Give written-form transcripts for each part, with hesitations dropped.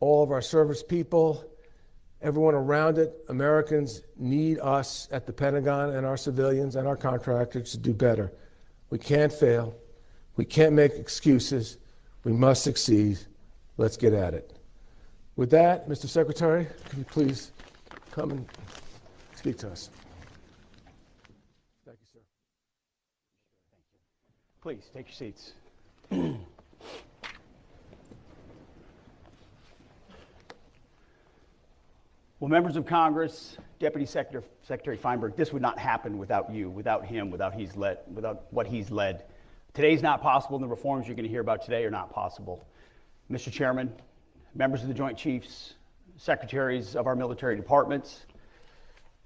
all of our service people, everyone around it. Americans need us at the Pentagon and our civilians and our contractors to do better. We can't fail. We can't make excuses. We must succeed. Let's get at it. With that, Mr. Secretary, can you please come and speak to us? Thank you, sir. Thank you. Please, take your seats. Well, members of Congress, Deputy Secretary Feinberg, this would not happen without you, without him, without what he's led. Today's not possible, and the reforms you're going to hear about today are not possible. Mr. Chairman, members of the Joint Chiefs, secretaries of our military departments,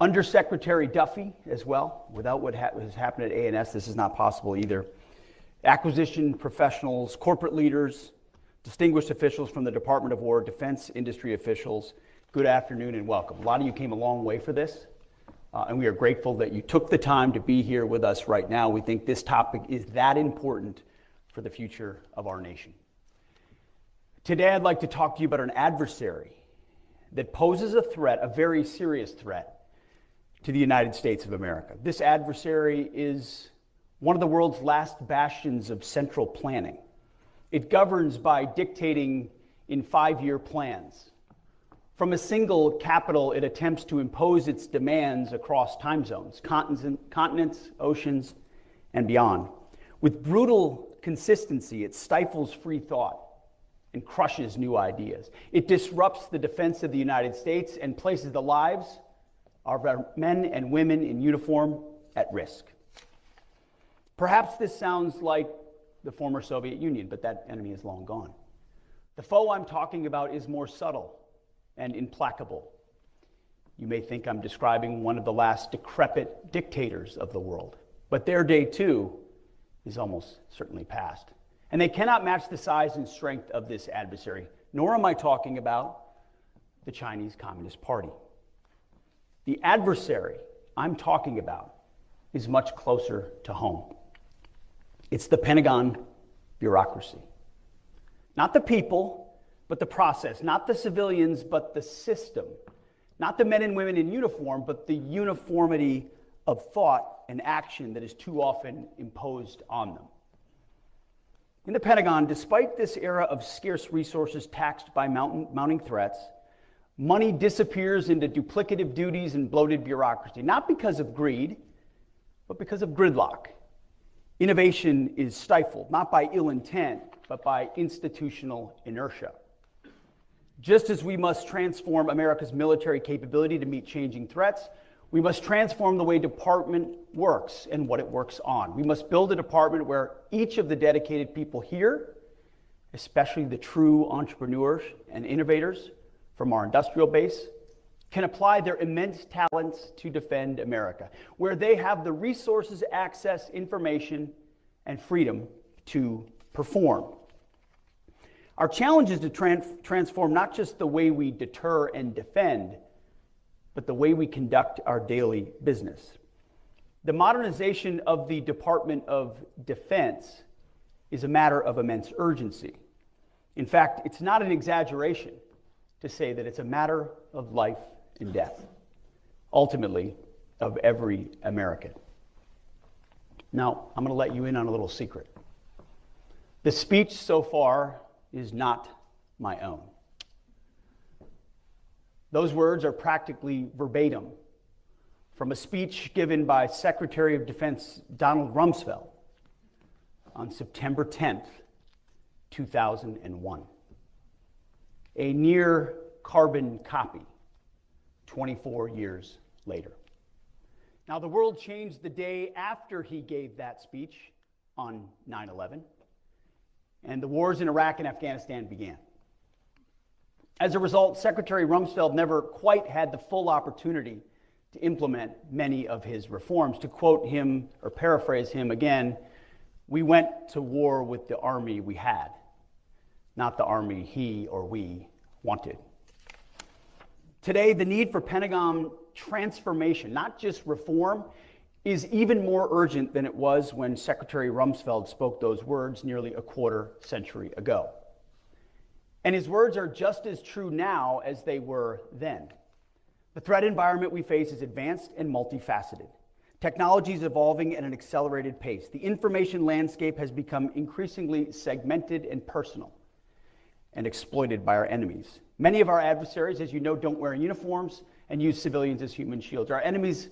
Undersecretary Duffy as well. Without what has happened at A&S, this is not possible either. Acquisition professionals, corporate leaders, distinguished officials from the Department of War, defense industry officials, good afternoon and welcome. A lot of you came a long way for this, and we are grateful that you took the time to be here with us right now. We think this topic is that important for the future of our nation. Today, I'd like to talk to you about an adversary that poses a threat, a very serious threat, to the United States of America. This adversary is one of the world's last bastions of central planning. It governs by dictating in 5-year plans. From a single capital, it attempts to impose its demands across time zones, continents, oceans, and beyond. With brutal consistency, it stifles free thought and crushes new ideas. It disrupts the defense of the United States and places the lives of our men and women in uniform at risk. Perhaps this sounds like the former Soviet Union, but that enemy is long gone. The foe I'm talking about is more subtle and implacable. You may think I'm describing one of the last decrepit dictators of the world, but their day too is almost certainly past. And they cannot match the size and strength of this adversary, nor am I talking about the Chinese Communist Party. The adversary I'm talking about is much closer to home. It's the Pentagon bureaucracy. Not the people, but the process. Not the civilians, but the system. Not the men and women in uniform, but the uniformity of thought and action that is too often imposed on them. In the Pentagon, despite this era of scarce resources taxed by mounting threats, money disappears into duplicative duties and bloated bureaucracy, not because of greed, but because of gridlock. Innovation is stifled, not by ill intent, but by institutional inertia. Just as we must transform America's military capability to meet changing threats, we must transform the way department works and what it works on. We must build a department where each of the dedicated people here, especially the true entrepreneurs and innovators from our industrial base, can apply their immense talents to defend America, where they have the resources, access, information, and freedom to perform. Our challenge is to transform not just the way we deter and defend, but the way we conduct our daily business. The modernization of the Department of Defense is a matter of immense urgency. In fact, it's not an exaggeration to say that it's a matter of life and death, ultimately of every American. Now, I'm going to let you in on a little secret. The speech so far is not my own. Those words are practically verbatim from a speech given by Secretary of Defense Donald Rumsfeld on September 10th, 2001. A near carbon copy 24 years later. Now, the world changed the day after he gave that speech on 9/11. And the wars in Iraq and Afghanistan began. As a result, Secretary Rumsfeld never quite had the full opportunity to implement many of his reforms. To quote him, or paraphrase him again, we went to war with the army we had, not the army he or we wanted. Today, the need for Pentagon transformation, not just reform, is even more urgent than it was when Secretary Rumsfeld spoke those words nearly a quarter century ago. And his words are just as true now as they were then. The threat environment we face is advanced and multifaceted. Technology is evolving at an accelerated pace. The information landscape has become increasingly segmented and personal and exploited by our enemies. Many of our adversaries, as you know, don't wear uniforms and use civilians as human shields. Our enemies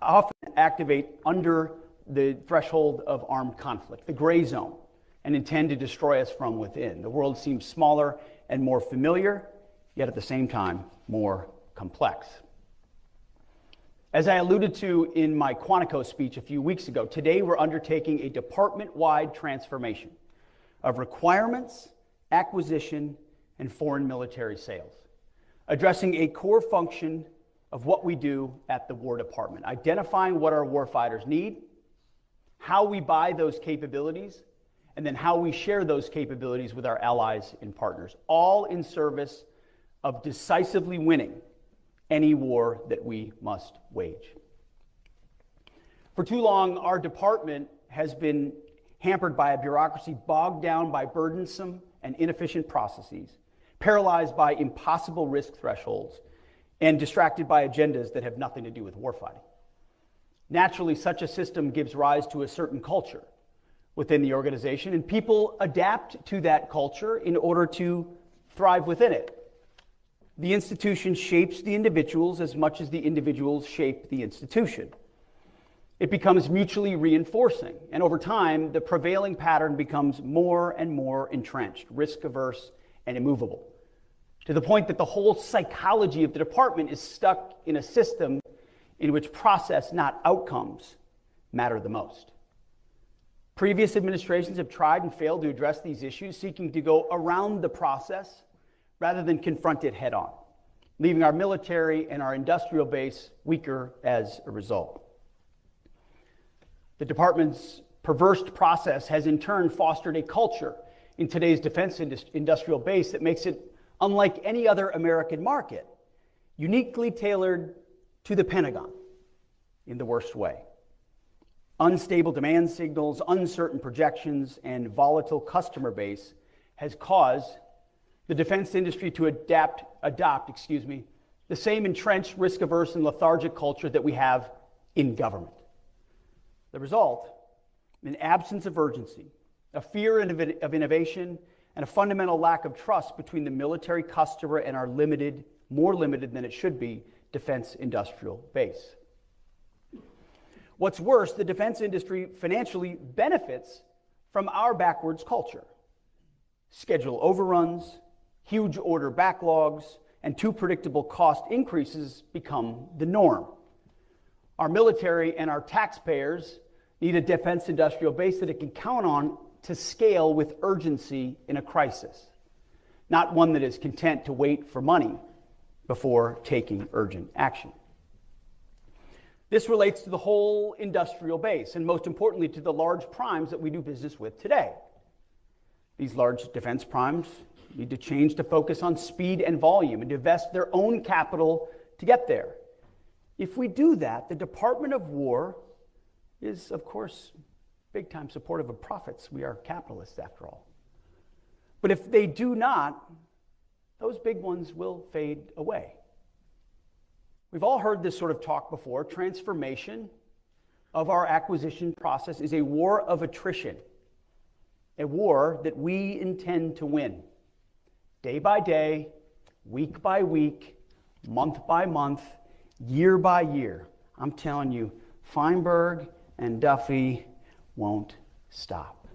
often activate under the threshold of armed conflict, the gray zone, and intend to destroy us from within. The world seems smaller and more familiar, yet at the same time, more complex. As I alluded to in my Quantico speech a few weeks ago, today we're undertaking a department-wide transformation of requirements, acquisition, and foreign military sales, addressing a core function of what we do at the War Department, identifying what our warfighters need, how we buy those capabilities, and then how we share those capabilities with our allies and partners, all in service of decisively winning any war that we must wage. For too long, our department has been hampered by a bureaucracy bogged down by burdensome and inefficient processes, paralyzed by impossible risk thresholds, and distracted by agendas that have nothing to do with warfighting. Naturally, such a system gives rise to a certain culture within the organization, and people adapt to that culture in order to thrive within it. The institution shapes the individuals as much as the individuals shape the institution. It becomes mutually reinforcing, and over time, the prevailing pattern becomes more and more entrenched, risk-averse, and immovable, to the point that the whole psychology of the department is stuck in a system in which process, not outcomes, matter the most. Previous administrations have tried and failed to address these issues, seeking to go around the process rather than confront it head on, leaving our military and our industrial base weaker as a result. The department's perverse process has in turn fostered a culture in today's defense industrial base that makes it unlike any other American market, uniquely tailored to the Pentagon in the worst way. Unstable demand signals, uncertain projections, and volatile customer base has caused the defense industry to adopt the same entrenched, risk-averse, and lethargic culture that we have in government. The result, an absence of urgency, a fear of innovation, and a fundamental lack of trust between the military customer and our limited, more limited than it should be, defense industrial base. What's worse, the defense industry financially benefits from our backwards culture. Schedule overruns, huge order backlogs, and too predictable cost increases become the norm. Our military and our taxpayers need a defense industrial base that it can count on to scale with urgency in a crisis, not one that is content to wait for money before taking urgent action. This relates to the whole industrial base, and most importantly to the large primes that we do business with today. These large defense primes need to change to focus on speed and volume and to invest their own capital to get there. If we do that, the Department of War is, of course, big-time supportive of profits. We are capitalists, after all. But if they do not, those big ones will fade away. We've all heard this sort of talk before. Transformation of our acquisition process is a war of attrition, a war that we intend to win. Day by day, week by week, month by month, year by year. I'm telling you, Feinberg and Duffy won't stop.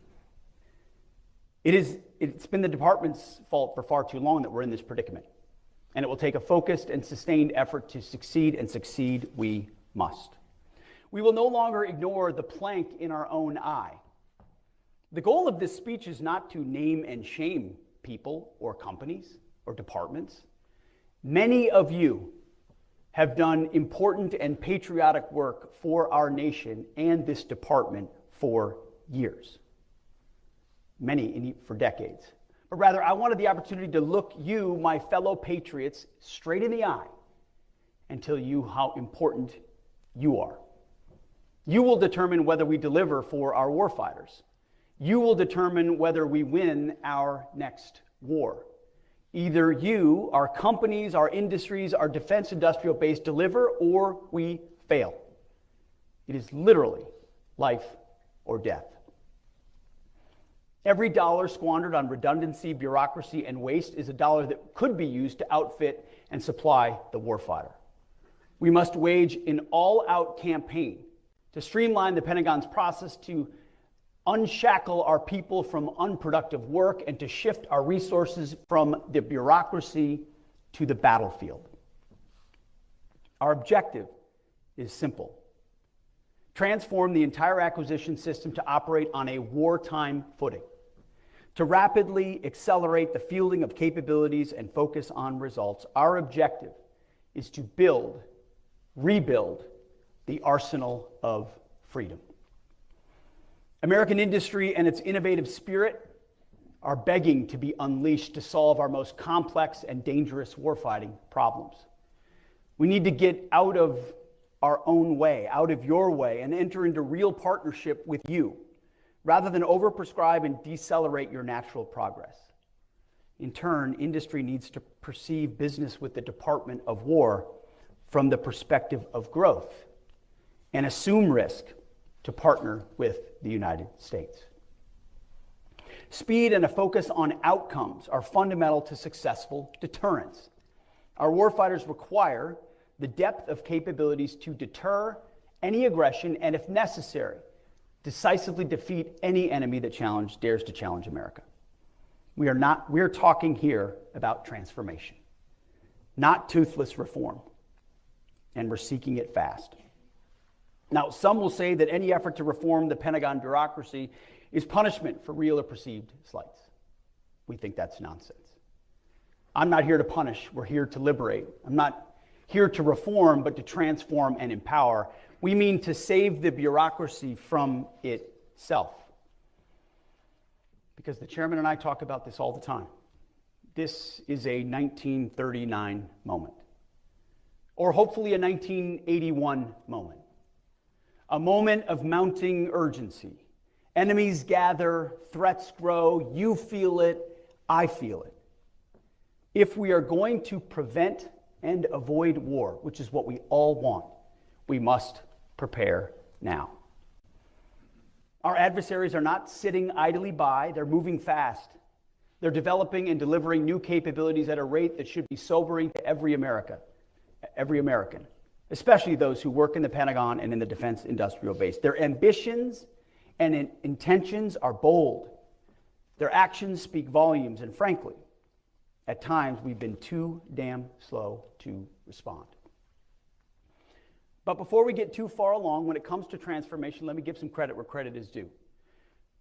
It's been the department's fault for far too long that we're in this predicament. And it will take a focused and sustained effort to succeed, and succeed we must. We will no longer ignore the plank in our own eye. The goal of this speech is not to name and shame people or companies or departments. Many of you have done important and patriotic work for our nation and this department for years. Many for decades. But rather, I wanted the opportunity to look you, my fellow patriots, straight in the eye and tell you how important you are. You will determine whether we deliver for our warfighters. You will determine whether we win our next war. Either you, our companies, our industries, our defense industrial base deliver, or we fail. It is literally life or death. Every dollar squandered on redundancy, bureaucracy, and waste is a dollar that could be used to outfit and supply the warfighter. We must wage an all-out campaign to streamline the Pentagon's process, to unshackle our people from unproductive work, and to shift our resources from the bureaucracy to the battlefield. Our objective is simple: transform the entire acquisition system to operate on a wartime footing, to rapidly accelerate the fielding of capabilities and focus on results. Our objective is to rebuild the arsenal of freedom. American industry and its innovative spirit are begging to be unleashed to solve our most complex and dangerous warfighting problems. We need to get out of our own way, out of your way, and enter into real partnership with you, rather than overprescribe and decelerate your natural progress. In turn, industry needs to perceive business with the Department of War from the perspective of growth and assume risk to partner with the United States. Speed and a focus on outcomes are fundamental to successful deterrence. Our warfighters require the depth of capabilities to deter any aggression and, if necessary, decisively defeat any enemy that dares to challenge America. We're talking here about transformation, not toothless reform, and we're seeking it fast. Now, some will say that any effort to reform the Pentagon bureaucracy is punishment for real or perceived slights. We think that's nonsense. I'm not here to punish, we're here to liberate. I'm not here to reform, but to transform and empower. We mean to save the bureaucracy from itself. Because the chairman and I talk about this all the time. This is a 1939 moment, or hopefully a 1981 moment. A moment of mounting urgency. Enemies gather, threats grow, you feel it, I feel it. If we are going to prevent and avoid war, which is what we all want, we must prepare now. Our adversaries are not sitting idly by, they're moving fast. They're developing and delivering new capabilities at a rate that should be sobering to every American, especially those who work in the Pentagon and in the defense industrial base. Their ambitions and intentions are bold. Their actions speak volumes, and frankly, at times we've been too damn slow to respond. But before we get too far along, when it comes to transformation, let me give some credit where credit is due.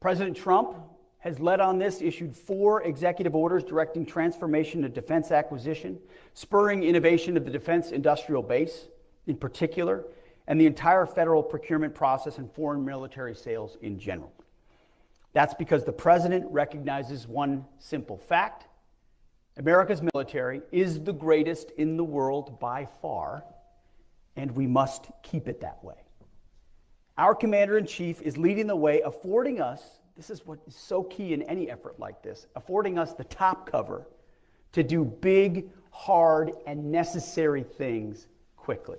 President Trump has led on this, issued 4 executive orders directing transformation of defense acquisition, spurring innovation of the defense industrial base in particular, and the entire federal procurement process and foreign military sales in general. That's because the president recognizes one simple fact: America's military is the greatest in the world by far, and we must keep it that way. Our commander-in-chief is leading the way, affording us, this is what is so key in any effort like this, affording us the top cover to do big, hard, and necessary things quickly.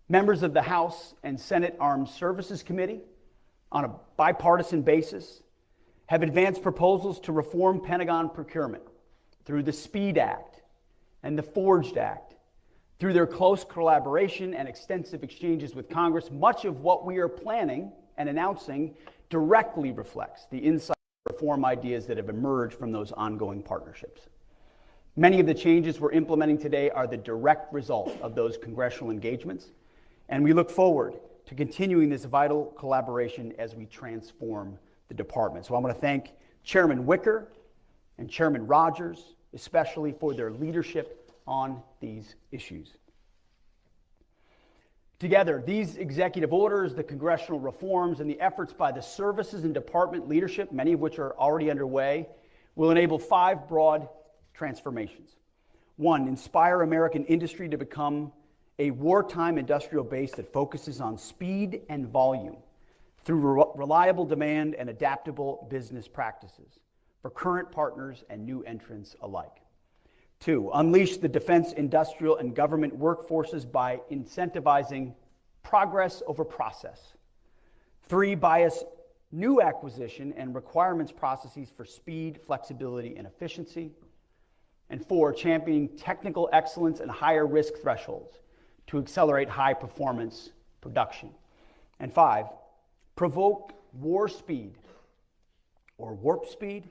Members of the House and Senate Armed Services Committee, on a bipartisan basis, have advanced proposals to reform Pentagon procurement through the SPEED Act and the Forged Act. Through their close collaboration and extensive exchanges with Congress, much of what we are planning and announcing directly reflects the insight and reform ideas that have emerged from those ongoing partnerships. Many of the changes we're implementing today are the direct result of those congressional engagements, and we look forward to continuing this vital collaboration as we transform the department. So I want to thank Chairman Wicker and Chairman Rogers, especially for their leadership on these issues. Together, these executive orders, the congressional reforms, and the efforts by the services and department leadership, many of which are already underway, will enable 5 broad transformations. 1, inspire American industry to become a wartime industrial base that focuses on speed and volume through reliable demand and adaptable business practices. for current partners and new entrants alike. 2, unleash the defense, industrial, and government workforces by incentivizing progress over process. 3, bias new acquisition and requirements processes for speed, flexibility, and efficiency. And 4, championing technical excellence and higher risk thresholds to accelerate high performance production. And 5, provoke war speed or warp speed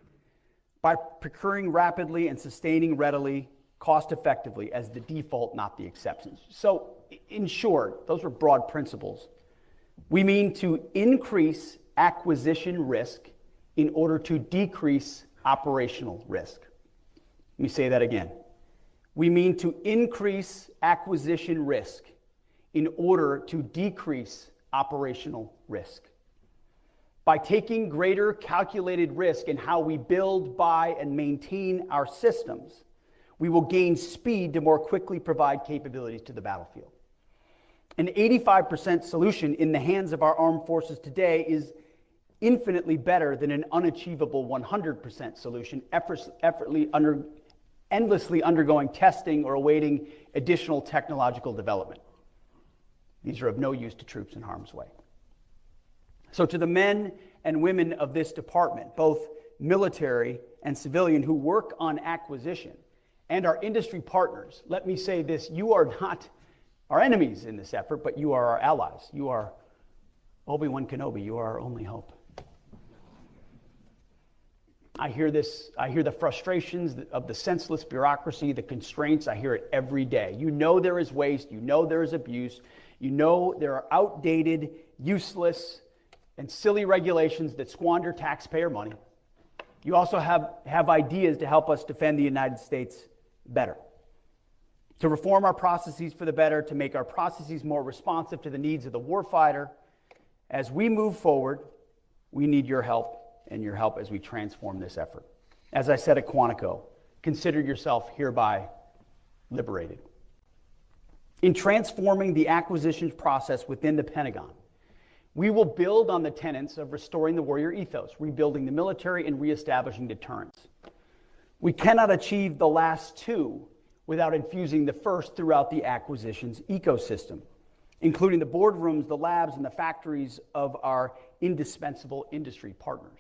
by procuring rapidly and sustaining readily, cost effectively as the default, not the exceptions. So in short, those are broad principles. We mean to increase acquisition risk in order to decrease operational risk. Let me say that again. We mean to increase acquisition risk in order to decrease operational risk. By taking greater calculated risk in how we build, buy, and maintain our systems, we will gain speed to more quickly provide capabilities to the battlefield. An 85% solution in the hands of our armed forces today is infinitely better than an unachievable 100% solution, endlessly undergoing testing or awaiting additional technological development. These are of no use to troops in harm's way. So to the men and women of this department, both military and civilian, who work on acquisition, and our industry partners, let me say this: you are not our enemies in this effort, but you are our allies. You are Obi-Wan Kenobi. You are our only hope. I hear the frustrations of the senseless bureaucracy, the constraints. I hear it every day. You know there is waste. You know there is abuse. You know there are outdated, useless, and silly regulations that squander taxpayer money. You also have ideas to help us defend the United States better, to reform our processes for the better, to make our processes more responsive to the needs of the warfighter. As we move forward, we need your help, and your help as we transform this effort. As I said at Quantico, consider yourself hereby liberated. In transforming the acquisitions process within the Pentagon, we will build on the tenets of restoring the warrior ethos, rebuilding the military, and reestablishing deterrence. We cannot achieve the last two without infusing the first throughout the acquisitions ecosystem, including the boardrooms, the labs, and the factories of our indispensable industry partners.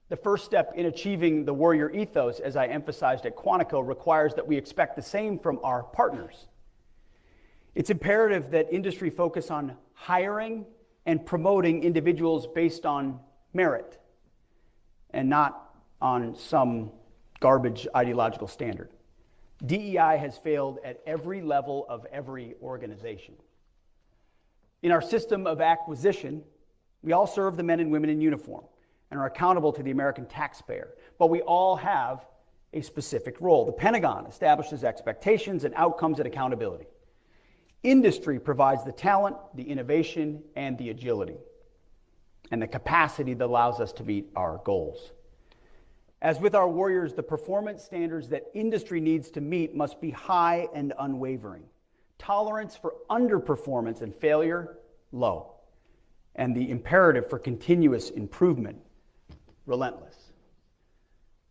The first step in achieving the warrior ethos, as I emphasized at Quantico, requires that we expect the same from our partners. It's imperative that industry focus on hiring and promoting individuals based on merit and not on some garbage ideological standard. DEI has failed at every level of every organization. In our system of acquisition, we all serve the men and women in uniform and are accountable to the American taxpayer, but we all have a specific role. The Pentagon establishes expectations and outcomes and accountability. Industry provides the talent, the innovation, and the agility, and the capacity that allows us to meet our goals. As with our warriors, the performance standards that industry needs to meet must be high and unwavering. Tolerance for underperformance and failure, low. And the imperative for continuous improvement, relentless.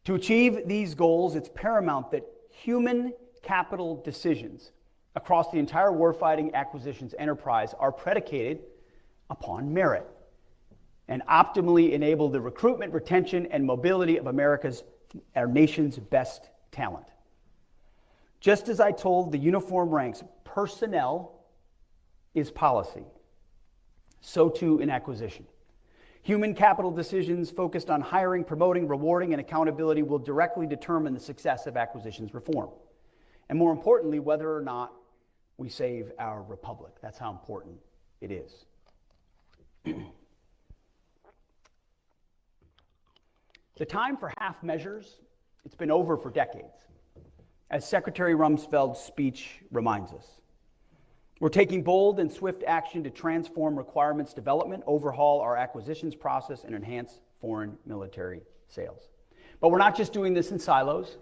To achieve these goals, it's paramount that human capital decisions across the entire warfighting acquisitions enterprise are predicated upon merit and optimally enable the recruitment, retention, and mobility of our nation's best talent. Just as I told the uniform ranks, personnel is policy, so too in acquisition. Human capital decisions focused on hiring, promoting, rewarding, and accountability will directly determine the success of acquisitions reform. And more importantly, whether or not we save our republic. That's how important it is. The time for half measures, it's been over for decades, as Secretary Rumsfeld's speech reminds us. We're taking bold and swift action to transform requirements development, overhaul our acquisitions process, and enhance foreign military sales. But we're not just doing this in silos.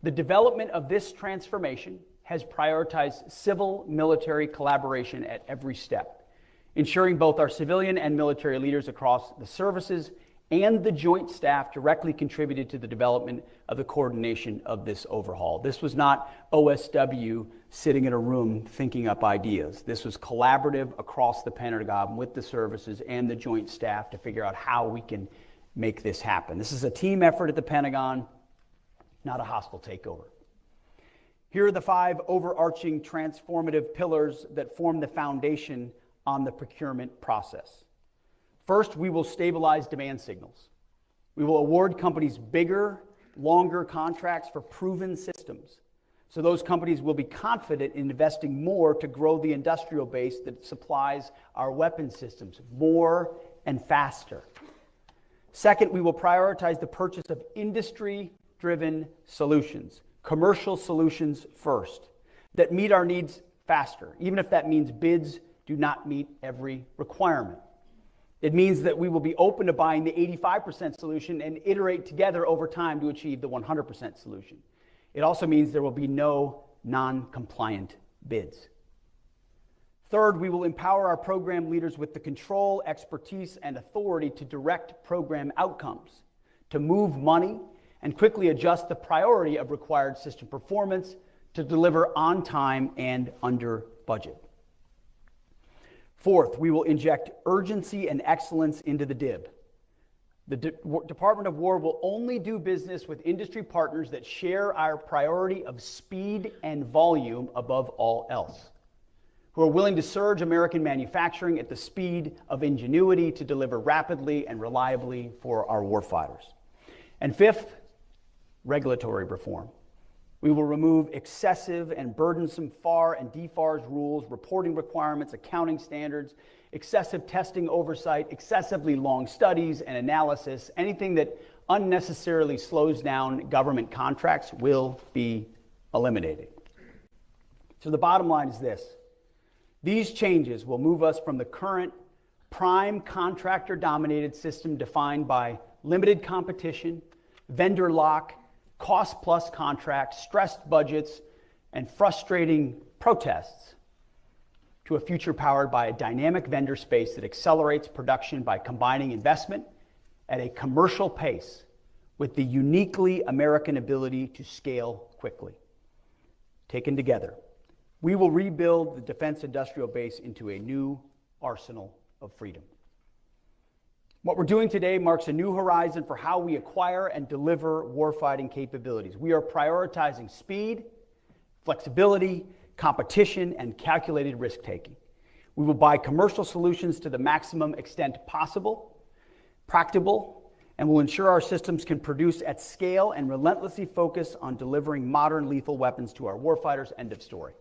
The development of this transformation has prioritized civil-military collaboration at every step, ensuring both our civilian and military leaders across the services and the joint staff directly contributed to the development of the coordination of this overhaul. This was not OSW sitting in a room thinking up ideas. This was collaborative across the Pentagon with the services and the joint staff to figure out how we can make this happen. This is a team effort at the Pentagon, not a hostile takeover. Here are the 5 overarching transformative pillars that form the foundation on the procurement process. First, we will stabilize demand signals. We will award companies bigger, longer contracts for proven systems. So those companies will be confident in investing more to grow the industrial base that supplies our weapon systems more and faster. Second, we will prioritize the purchase of industry-driven solutions, commercial solutions first, that meet our needs faster, even if that means bids do not meet every requirement. It means that we will be open to buying the 85% solution and iterate together over time to achieve the 100% solution. It also means there will be no non-compliant bids. Third, we will empower our program leaders with the control, expertise, and authority to direct program outcomes, to move money, and quickly adjust the priority of required system performance to deliver on time and under budget. Fourth, we will inject urgency and excellence into the DIB. The Department of War will only do business with industry partners that share our priority of speed and volume above all else, who are willing to surge American manufacturing at the speed of ingenuity to deliver rapidly and reliably for our warfighters. And fifth, regulatory reform. We will remove excessive and burdensome FAR and DFARS rules, reporting requirements, accounting standards, excessive testing oversight, excessively long studies and analysis. Anything that unnecessarily slows down government contracts will be eliminated. So the bottom line is this. These changes will move us from the current prime contractor-dominated system defined by limited competition, vendor lock, cost-plus contracts, stressed budgets, and frustrating protests to a future powered by a dynamic vendor space that accelerates production by combining investment at a commercial pace with the uniquely American ability to scale quickly. Taken together, we will rebuild the defense industrial base into a new arsenal of freedom. What we're doing today marks a new horizon for how we acquire and deliver warfighting capabilities. We are prioritizing speed, flexibility, competition, and calculated risk-taking. We will buy commercial solutions to the maximum extent possible, practicable, and will ensure our systems can produce at scale and relentlessly focus on delivering modern lethal weapons to our warfighters. End of story.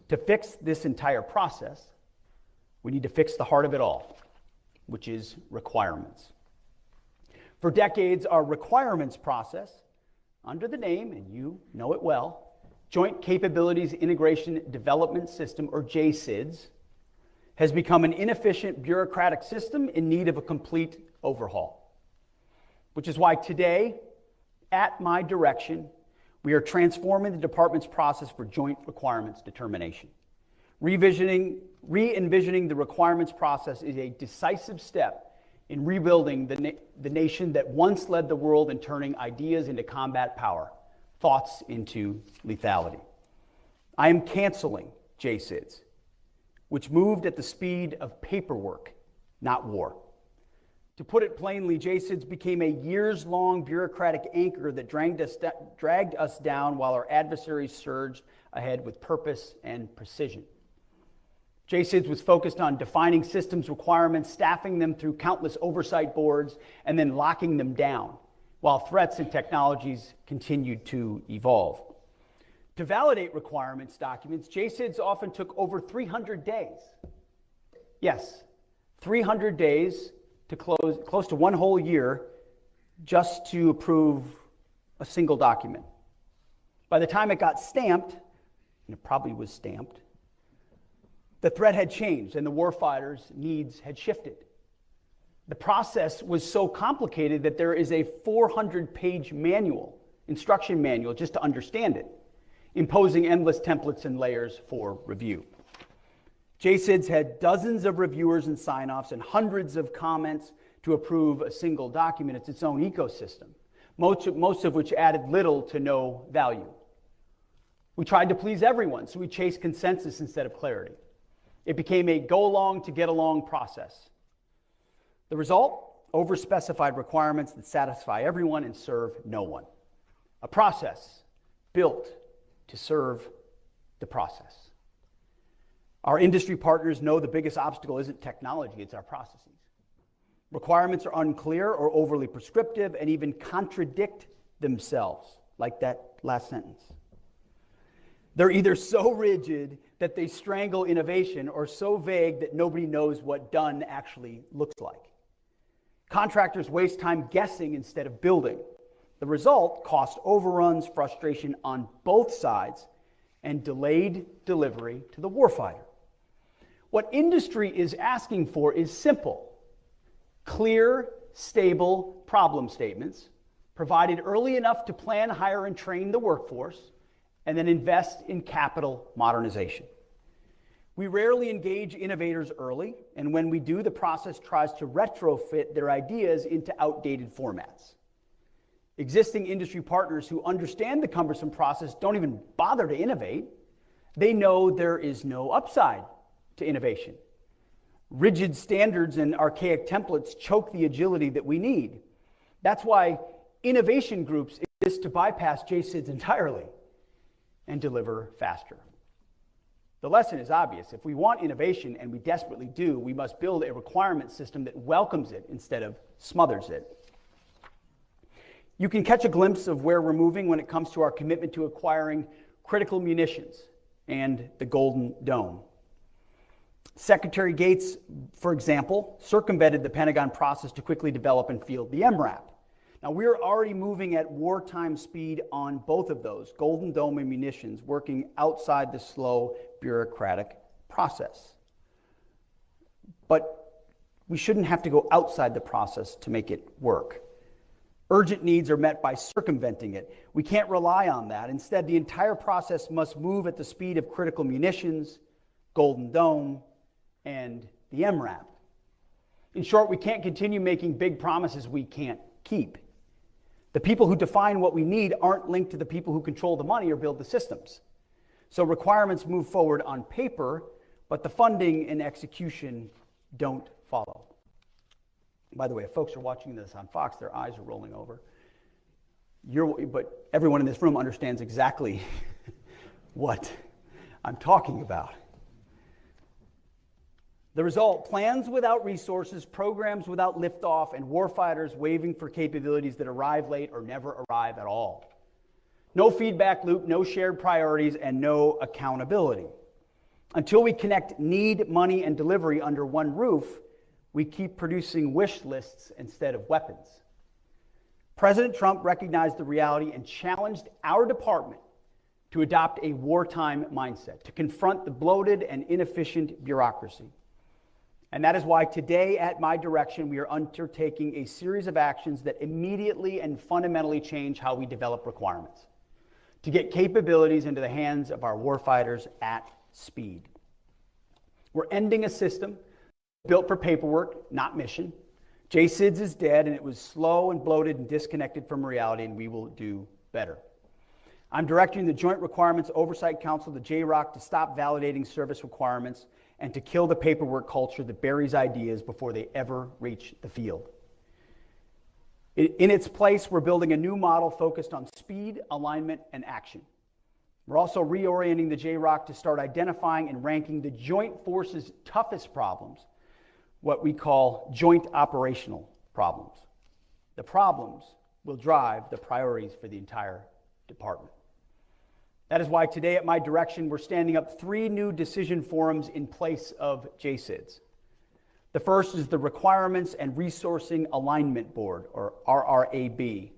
To fix this entire process, we need to fix the heart of it all, which is requirements. For decades, our requirements process, under the name, and you know it well, Joint Capabilities Integration Development System, or JCIDS, has become an inefficient bureaucratic system in need of a complete overhaul. Which is why today, at my direction, we are transforming the department's process for joint requirements determination. Re-envisioning the requirements process is a decisive step in rebuilding the nation that once led the world in turning ideas into combat power, thoughts into lethality. I am canceling JCIDS, which moved at the speed of paperwork, not war. To put it plainly, JCIDS became a years-long bureaucratic anchor that dragged us down while our adversaries surged ahead with purpose and precision. JCIDS was focused on defining systems requirements, staffing them through countless oversight boards, and then locking them down, while threats and technologies continued to evolve. To validate requirements documents, JCIDS often took over 300 days. Yes, 300 days to close to one whole year just to approve a single document. By the time it got stamped, and it probably was stamped, the threat had changed and the warfighters' needs had shifted. The process was so complicated that there is a 400-page manual, instruction manual, just to understand it, imposing endless templates and layers for review. JCIDS had dozens of reviewers and sign-offs and hundreds of comments to approve a single document. It's its own ecosystem, most of which added little to no value. We tried to please everyone, so we chased consensus instead of clarity. It became a go along to get along process. The result? Overspecified requirements that satisfy everyone and serve no one. A process built to serve the process. Our industry partners know the biggest obstacle isn't technology, it's our processes. Requirements are unclear or overly prescriptive and even contradict themselves, like that last sentence. They're either so rigid that they strangle innovation or so vague that nobody knows what done actually looks like. Contractors waste time guessing instead of building. The result, cost overruns, frustration on both sides, and delayed delivery to the warfighter. What industry is asking for is simple: clear, stable problem statements, provided early enough to plan, hire, and train the workforce, and then invest in capital modernization. We rarely engage innovators early, and when we do, the process tries to retrofit their ideas into outdated formats. Existing industry partners who understand the cumbersome process don't even bother to innovate. They know there is no upside to innovation. Rigid standards and archaic templates choke the agility that we need. That's why innovation groups exist, to bypass JSIDs entirely and deliver faster. The lesson is obvious. If we want innovation, and we desperately do, we must build a requirement system that welcomes it instead of smothers it. You can catch a glimpse of where we're moving when it comes to our commitment to acquiring critical munitions and the Golden Dome. Secretary Gates, for example, circumvented the Pentagon process to quickly develop and field the MRAP. Now, we're already moving at wartime speed on both of those, Golden Dome and munitions, working outside the slow bureaucratic process. But we shouldn't have to go outside the process to make it work. Urgent needs are met by circumventing it. We can't rely on that. Instead, the entire process must move at the speed of critical munitions, Golden Dome, and the MRAP. In short, we can't continue making big promises we can't keep. The people who define what we need aren't linked to the people who control the money or build the systems. So requirements move forward on paper, but the funding and execution don't follow. By the way, if folks are watching this on Fox, their eyes are rolling over. But everyone in this room understands exactly what I'm talking about. The result: plans without resources, programs without liftoff, and warfighters waving for capabilities that arrive late or never arrive at all. No feedback loop, no shared priorities, and no accountability. Until we connect need, money, and delivery under one roof, we keep producing wish lists instead of weapons. President Trump recognized the reality and challenged our department to adopt a wartime mindset, to confront the bloated and inefficient bureaucracy. And that is why today, at my direction, we are undertaking a series of actions that immediately and fundamentally change how we develop requirements, to get capabilities into the hands of our warfighters at speed. We're ending a system built for paperwork, not mission. JSIDS is dead, and it was slow and bloated and disconnected from reality, and we will do better. I'm directing the Joint Requirements Oversight Council, the JROC, to stop validating service requirements and to kill the paperwork culture that buries ideas before they ever reach the field. In its place, we're building a new model focused on speed, alignment, and action. We're also reorienting the JROC to start identifying and ranking the Joint Forces' toughest problems, what we call joint operational problems. The problems will drive the priorities for the entire department. That is why today, at my direction, we're standing up 3 new decision forums in place of JSIDS. The first is the Requirements and Resourcing Alignment Board, or RRAB,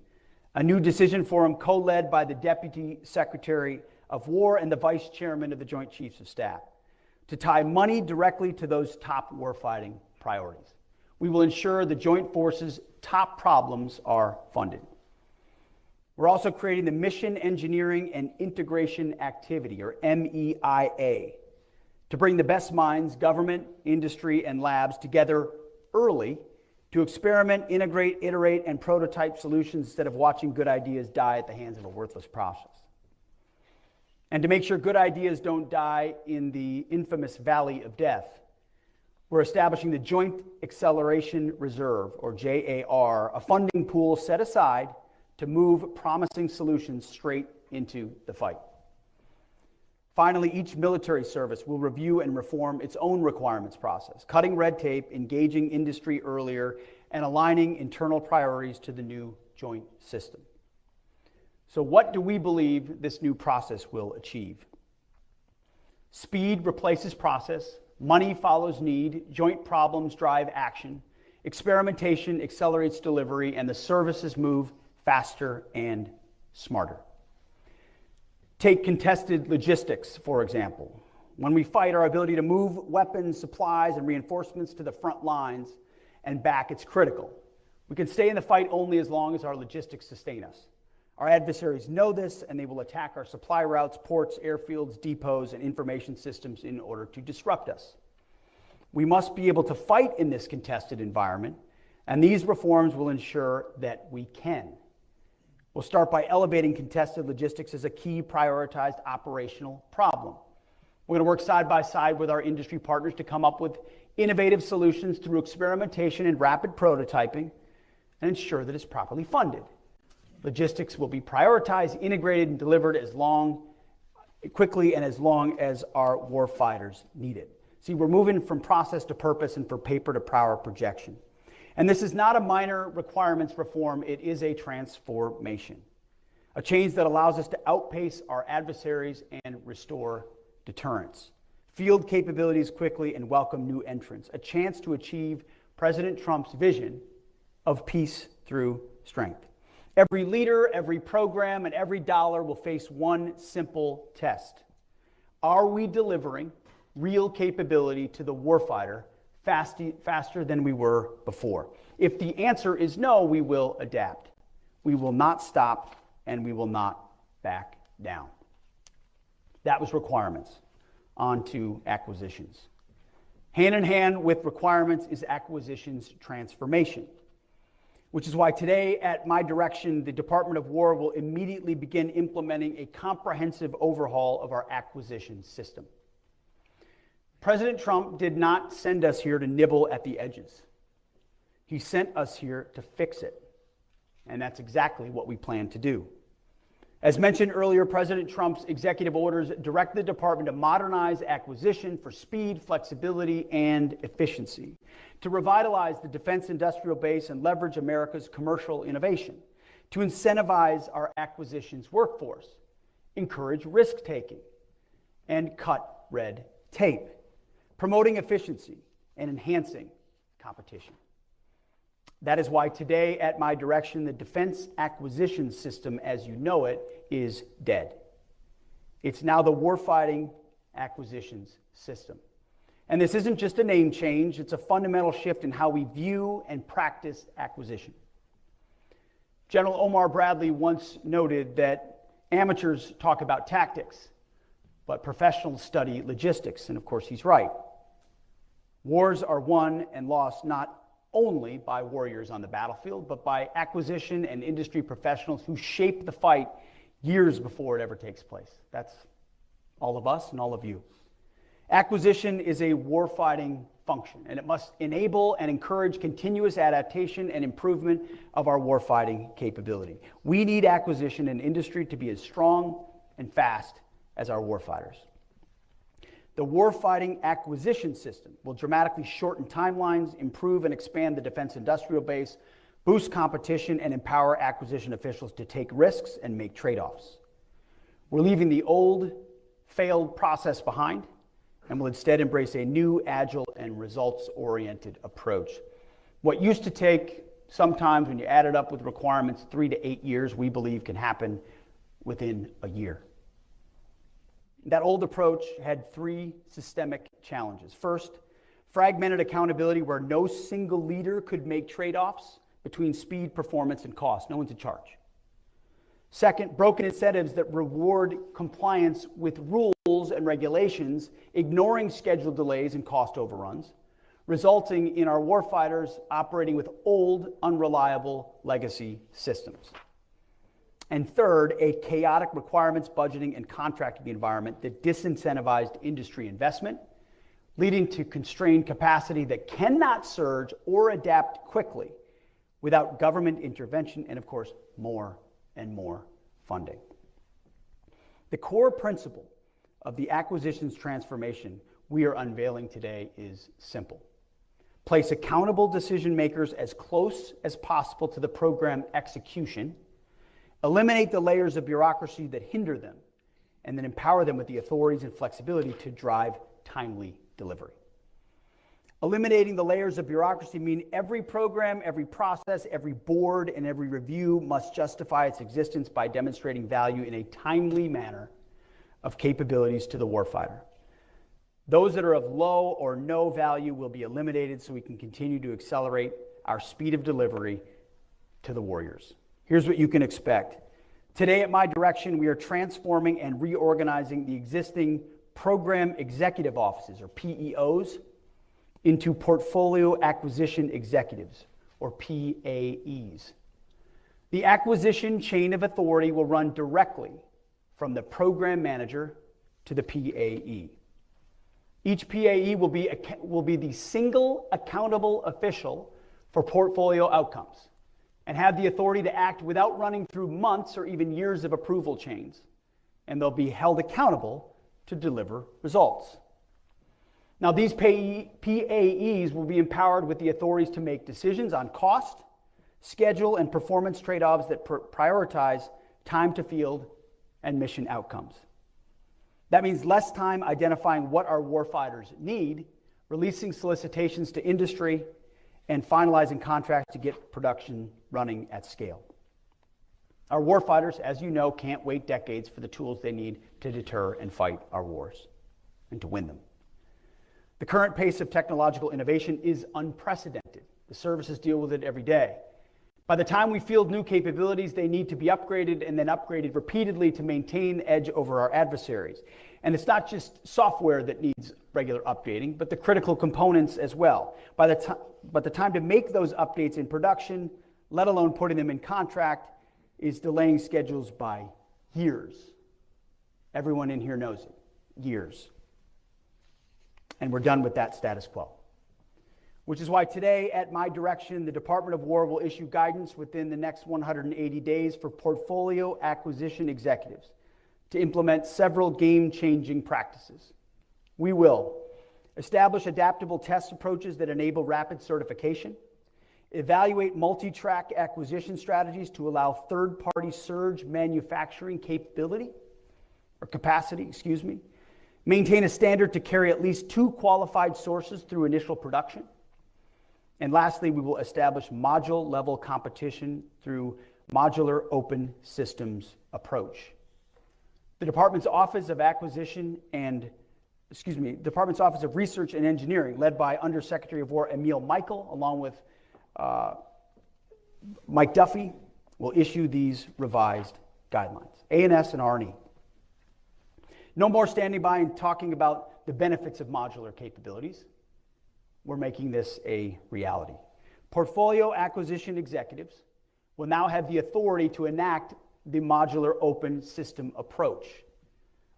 a new decision forum co-led by the Deputy Secretary of War and the Vice Chairman of the Joint Chiefs of Staff, to tie money directly to those top warfighting priorities. We will ensure the Joint Forces' top problems are funded. We're also creating the Mission Engineering and Integration Activity, or MEIA, to bring the best minds, government, industry, and labs together early to experiment, integrate, iterate, and prototype solutions instead of watching good ideas die at the hands of a worthless process. And to make sure good ideas don't die in the infamous valley of death, we're establishing the Joint Acceleration Reserve, or JAR, a funding pool set aside to move promising solutions straight into the fight. Finally, each military service will review and reform its own requirements process, cutting red tape, engaging industry earlier, and aligning internal priorities to the new joint system. So what do we believe this new process will achieve? Speed replaces process, money follows need, joint problems drive action, experimentation accelerates delivery, and the services move faster and smarter. Take contested logistics, for example. When we fight, our ability to move weapons, supplies, and reinforcements to the front lines and back, it's critical. We can stay in the fight only as long as our logistics sustain us. Our adversaries know this, and they will attack our supply routes, ports, airfields, depots, and information systems in order to disrupt us. We must be able to fight in this contested environment, and these reforms will ensure that we can. We'll start by elevating contested logistics as a key prioritized operational problem. We're going to work side by side with our industry partners to come up with innovative solutions through experimentation and rapid prototyping and ensure that it's properly funded. Logistics will be prioritized, integrated, and delivered quickly and as long as our warfighters need it. See, we're moving from process to purpose and from paper to power projection. And this is not a minor requirements reform, it is a transformation. A change that allows us to outpace our adversaries and restore deterrence. Field capabilities quickly and welcome new entrants. A chance to achieve President Trump's vision of peace through strength. Every leader, every program, and every dollar will face one simple test. Are we delivering real capability to the warfighter faster than we were before? If the answer is no, we will adapt. We will not stop, and we will not back down. That was requirements. On to acquisitions. Hand in hand with requirements is acquisitions transformation, which is why today, at my direction, the Department of War will immediately begin implementing a comprehensive overhaul of our acquisition system. President Trump did not send us here to nibble at the edges. He sent us here to fix it. And that's exactly what we plan to do. As mentioned earlier, President Trump's executive orders direct the department to modernize acquisition for speed, flexibility, and efficiency, to revitalize the defense industrial base and leverage America's commercial innovation, to incentivize our acquisitions workforce, encourage risk-taking, and cut red tape, promoting efficiency and enhancing competition. That is why today, at my direction, the defense acquisition system, as you know it, is dead. It's now the Warfighting acquisitions system. And this isn't just a name change, it's a fundamental shift in how we view and practice acquisition. General Omar Bradley once noted that amateurs talk about tactics, but professionals study logistics, and of course he's right. Wars are won and lost not only by warriors on the battlefield, but by acquisition and industry professionals who shape the fight years before it ever takes place. That's all of us and all of you. Acquisition is a warfighting function, and it must enable and encourage continuous adaptation and improvement of our warfighting capability. We need acquisition and industry to be as strong and fast as our warfighters. The warfighting acquisition system will dramatically shorten timelines, improve and expand the defense industrial base, boost competition, and empower acquisition officials to take risks and make trade-offs. We're leaving the old, failed process behind, and will instead embrace a new, agile, and results-oriented approach. What used to take, sometimes when you add it up with requirements, 3 to 8 years, we believe can happen within a year. That old approach had 3 systemic challenges. First, fragmented accountability where no single leader could make trade-offs between speed, performance, and cost. No one's in charge. Second, broken incentives that reward compliance with rules and regulations, ignoring schedule delays and cost overruns, resulting in our warfighters operating with old, unreliable legacy systems. And third, a chaotic requirements, budgeting, and contracting environment that disincentivized industry investment, leading to constrained capacity that cannot surge or adapt quickly without government intervention and, of course, more and more funding. The core principle of the acquisitions transformation we are unveiling today is simple. Place accountable decision makers as close as possible to the program execution, eliminate the layers of bureaucracy that hinder them, and then empower them with the authorities and flexibility to drive timely delivery. Eliminating the layers of bureaucracy mean every program, every process, every board, and every review must justify its existence by demonstrating value in a timely manner of capabilities to the warfighter. Those that are of low or no value will be eliminated so we can continue to accelerate our speed of delivery to the warriors. Here's what you can expect. Today at my direction, we are transforming and reorganizing the existing program executive offices, or PEOs, into portfolio acquisition executives, or PAEs. The acquisition chain of authority will run directly from the program manager to the PAE. Each PAE will be the single accountable official for portfolio outcomes and have the authority to act without running through months or even years of approval chains. And they'll be held accountable to deliver results. Now, these PAEs will be empowered with the authorities to make decisions on cost, schedule, and performance trade-offs that prioritize time to field and mission outcomes. That means less time identifying what our warfighters need, releasing solicitations to industry, and finalizing contracts to get production running at scale. Our warfighters, as you know, can't wait decades for the tools they need to deter and fight our wars and to win them. The current pace of technological innovation is unprecedented. The services deal with it every day. By the time we field new capabilities, they need to be upgraded and then upgraded repeatedly to maintain the edge over our adversaries. And it's not just software that needs regular updating, but the critical components as well. By the time to make those updates in production, let alone putting them in contract, is delaying schedules by years. Everyone in here knows it. Years. And we're done with that status quo. Which is why today, at my direction, the Department of War will issue guidance within the next 180 days for portfolio acquisition executives to implement several game-changing practices. We will establish adaptable test approaches that enable rapid certification, evaluate multi-track acquisition strategies to allow third-party surge manufacturing capacity, maintain a standard to carry at least 2 qualified sources through initial production. And lastly, we will establish module-level competition through modular open systems approach. The Department's Office of Research and Engineering, led by Undersecretary of War Emil Michael, along with Mike Duffy, will issue these revised guidelines, A&S and R&E. No more standing by and talking about the benefits of modular capabilities. We're making this a reality. Portfolio acquisition executives will now have the authority to enact the modular open system approach,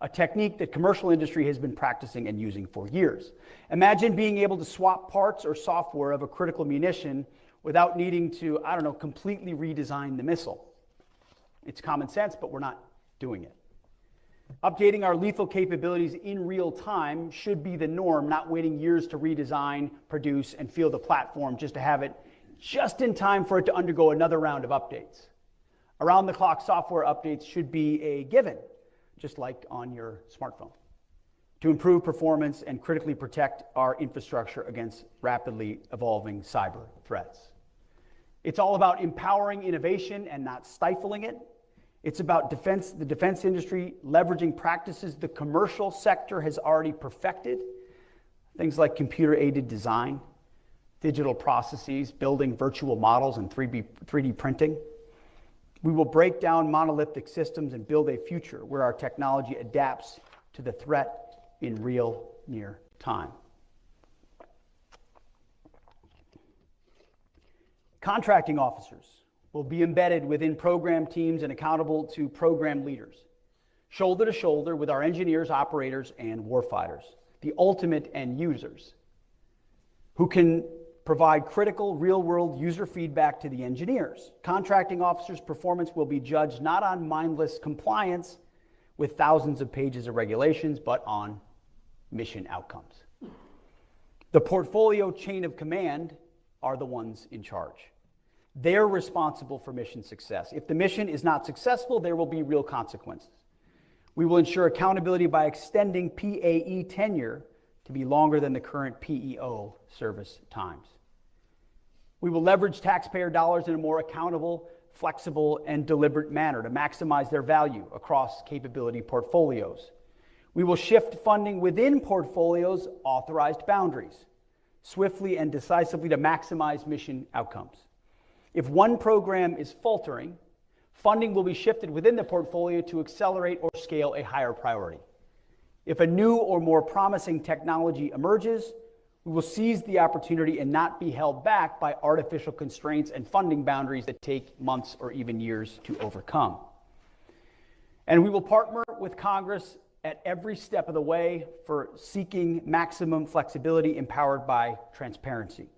a technique that commercial industry has been practicing and using for years. Imagine being able to swap parts or software of a critical munition without needing to, completely redesign the missile. It's common sense, but we're not doing it. Updating our lethal capabilities in real time should be the norm, not waiting years to redesign, produce, and field a platform just to have it just in time for it to undergo another round of updates. Around-the-clock software updates should be a given, just like on your smartphone, to improve performance and critically protect our infrastructure against rapidly evolving cyber threats. It's all about empowering innovation and not stifling it. It's about the defense industry leveraging practices the commercial sector has already perfected, things like computer-aided design, digital processes, building virtual models, and 3D printing. We will break down monolithic systems and build a future where our technology adapts to the threat in real near time. Contracting officers will be embedded within program teams and accountable to program leaders, shoulder to shoulder with our engineers, operators, and warfighters, the ultimate end users, who can provide critical real-world user feedback to the engineers. Contracting officers' performance will be judged not on mindless compliance with thousands of pages of regulations, but on mission outcomes. The portfolio chain of command are the ones in charge. They're responsible for mission success. If the mission is not successful, there will be real consequences. We will ensure accountability by extending PAE tenure to be longer than the current PEO service times. We will leverage taxpayer dollars in a more accountable, flexible, and deliberate manner to maximize their value across capability portfolios. We will shift funding within portfolios' authorized boundaries, swiftly and decisively to maximize mission outcomes. If one program is faltering, funding will be shifted within the portfolio to accelerate or scale a higher priority. If a new or more promising technology emerges, we will seize the opportunity and not be held back by artificial constraints and funding boundaries that take months or even years to overcome. And we will partner with Congress at every step of the way for seeking maximum flexibility empowered by transparency.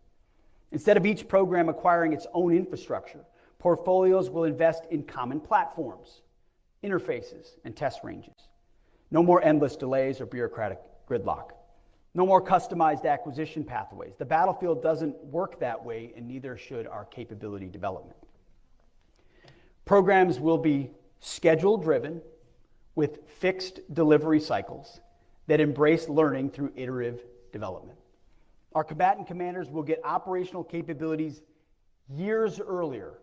Instead of each program acquiring its own infrastructure, portfolios will invest in common platforms, interfaces, and test ranges. No more endless delays or bureaucratic gridlock. No more customized acquisition pathways. The battlefield doesn't work that way, and neither should our capability development. Programs will be schedule-driven with fixed delivery cycles that embrace learning through iterative development. Our combatant commanders will get operational capabilities years earlier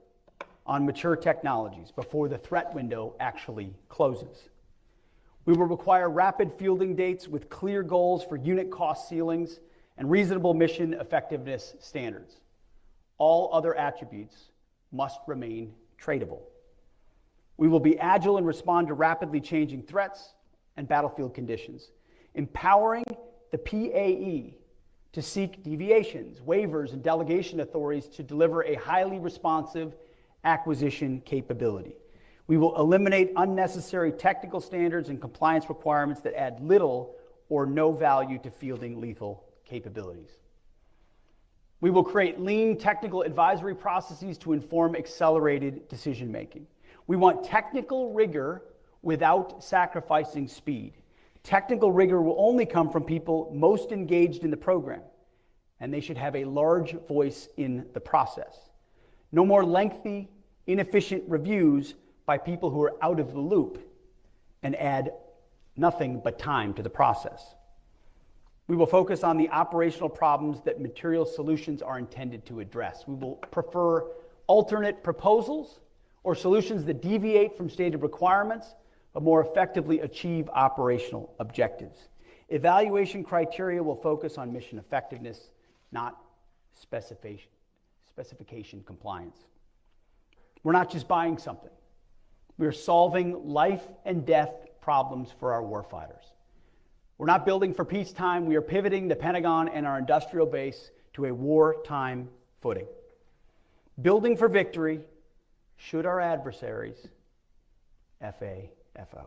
on mature technologies before the threat window actually closes. We will require rapid fielding dates with clear goals for unit cost ceilings and reasonable mission effectiveness standards. All other attributes must remain tradable. We will be agile and respond to rapidly changing threats and battlefield conditions, empowering the PAE to seek deviations, waivers, and delegation authorities to deliver a highly responsive acquisition capability. We will eliminate unnecessary technical standards and compliance requirements that add little or no value to fielding lethal capabilities. We will create lean technical advisory processes to inform accelerated decision-making. We want technical rigor without sacrificing speed. Technical rigor will only come from people most engaged in the program, and they should have a large voice in the process. No more lengthy, inefficient reviews by people who are out of the loop and add nothing but time to the process. We will focus on the operational problems that material solutions are intended to address. We will prefer alternate proposals or solutions that deviate from stated requirements but more effectively achieve operational objectives. Evaluation criteria will focus on mission effectiveness, not specification compliance. We're not just buying something. We are solving life and death problems for our warfighters. We're not building for peacetime. We are pivoting the Pentagon and our industrial base to a wartime footing. Building for victory should our adversaries FAFO.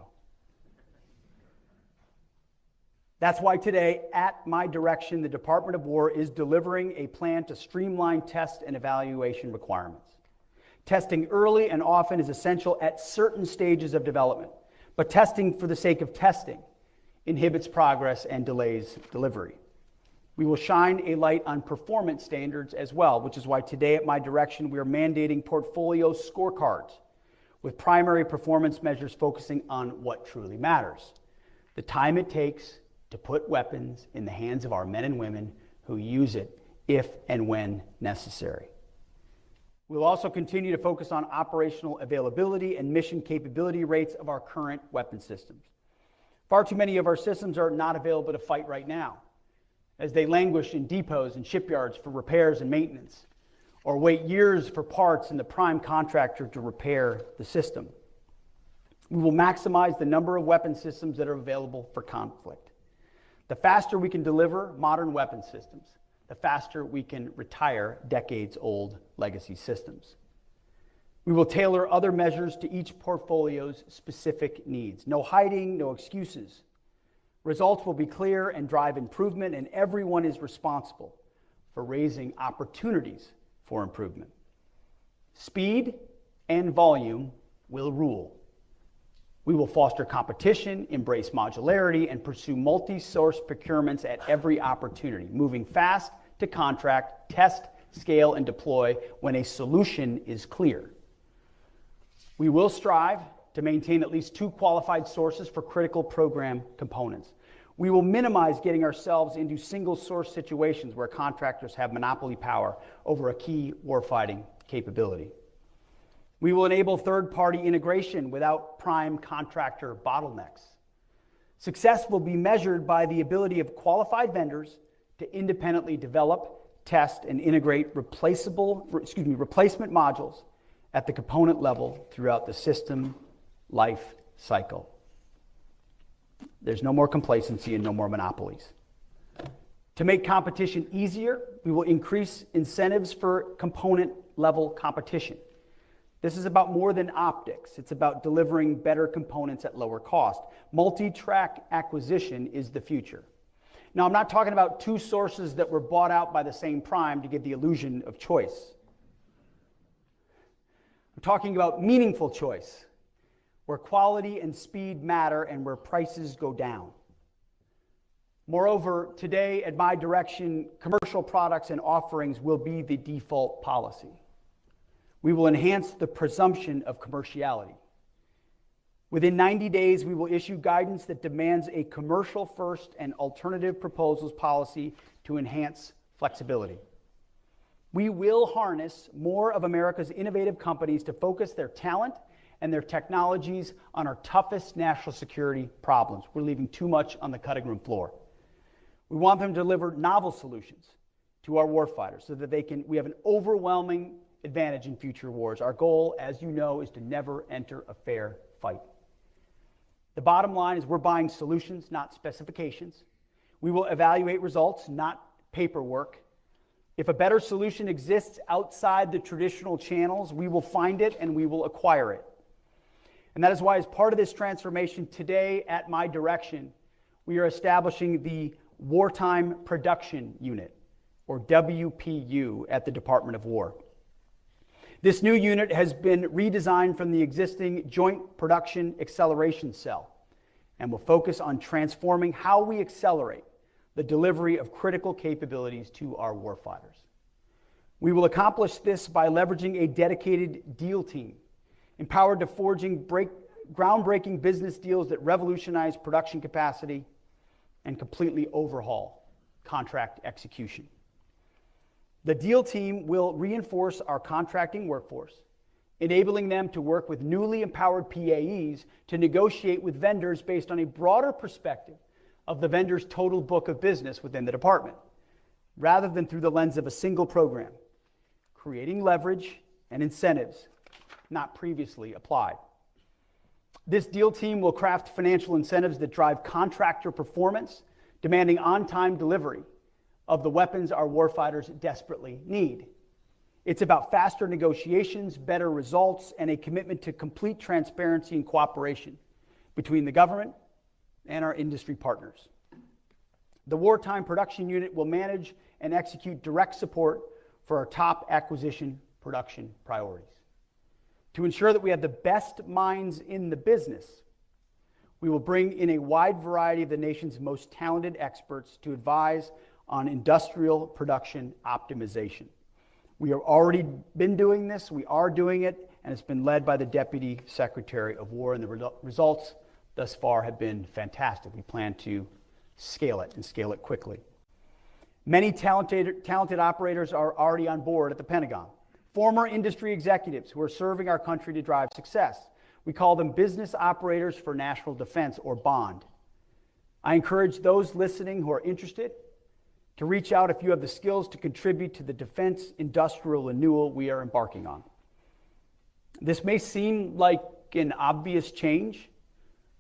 That's why today, at my direction, the Department of War is delivering a plan to streamline test and evaluation requirements. Testing early and often is essential at certain stages of development, but testing for the sake of testing inhibits progress and delays delivery. We will shine a light on performance standards as well, which is why today at my direction we are mandating portfolio scorecards with primary performance measures focusing on what truly matters: the time it takes to put weapons in the hands of our men and women who use it if and when necessary. We'll also continue to focus on operational availability and mission capability rates of our current weapon systems. Far too many of our systems are not available to fight right now, as they languish in depots and shipyards for repairs and maintenance, or wait years for parts and the prime contractor to repair the system. We will maximize the number of weapon systems that are available for conflict. The faster we can deliver modern weapon systems, the faster we can retire decades-old legacy systems. We will tailor other measures to each portfolio's specific needs. No hiding, no excuses. Results will be clear and drive improvement, and everyone is responsible for raising opportunities for improvement. Speed and volume will rule. We will foster competition, embrace modularity, and pursue multi-source procurements at every opportunity, moving fast to contract, test, scale, and deploy when a solution is clear. We will strive to maintain at least 2 qualified sources for critical program components. We will minimize getting ourselves into single-source situations where contractors have monopoly power over a key warfighting capability. We will enable third-party integration without prime contractor bottlenecks. Success will be measured by the ability of qualified vendors to independently develop, test, and integrate replacement modules at the component level throughout the system life cycle. There's no more complacency and no more monopolies. To make competition easier, we will increase incentives for component level competition. This is about more than optics. It's about delivering better components at lower cost. Multi-track acquisition is the future. Now, I'm not talking about 2 sources that were bought out by the same prime to give the illusion of choice. I'm talking about meaningful choice, where quality and speed matter and where prices go down. Moreover, today, at my direction, commercial products and offerings will be the default policy. We will enhance the presumption of commerciality. Within 90 days, we will issue guidance that demands a commercial-first and alternative proposals policy to enhance flexibility. We will harness more of America's innovative companies to focus their talent and their technologies on our toughest national security problems. We're leaving too much on the cutting room floor. We want them to deliver novel solutions to our warfighters so that we have an overwhelming advantage in future wars. Our goal, as you know, is to never enter a fair fight. The bottom line is we're buying solutions, not specifications. We will evaluate results, not paperwork. If a better solution exists outside the traditional channels, we will find it and we will acquire it. And that is why, as part of this transformation today, at my direction, we are establishing the Wartime Production Unit, or WPU, at the Department of War. This new unit has been redesigned from the existing Joint Production Acceleration Cell and will focus on transforming how we accelerate the delivery of critical capabilities to our warfighters. We will accomplish this by leveraging a dedicated deal team, empowered to forging groundbreaking business deals that revolutionize production capacity and completely overhaul contract execution. The deal team will reinforce our contracting workforce, enabling them to work with newly empowered PAEs to negotiate with vendors based on a broader perspective of the vendor's total book of business within the department, rather than through the lens of a single program, creating leverage and incentives not previously applied. This deal team will craft financial incentives that drive contractor performance, demanding on-time delivery of the weapons our warfighters desperately need. It's about faster negotiations, better results, and a commitment to complete transparency and cooperation between the government and our industry partners. The Wartime Production Unit will manage and execute direct support for our top acquisition production priorities. To ensure that we have the best minds in the business, we will bring in a wide variety of the nation's most talented experts to advise on industrial production optimization. We have already been doing this, we are doing it, and it's been led by the Deputy Secretary of War, and the results thus far have been fantastic. We plan to scale it and scale it quickly. Many talented operators are already on board at the Pentagon. Former industry executives who are serving our country to drive success. We call them Business Operators for National Defense, or BOND. I encourage those listening who are interested to reach out if you have the skills to contribute to the defense industrial renewal we are embarking on. This may seem like an obvious change,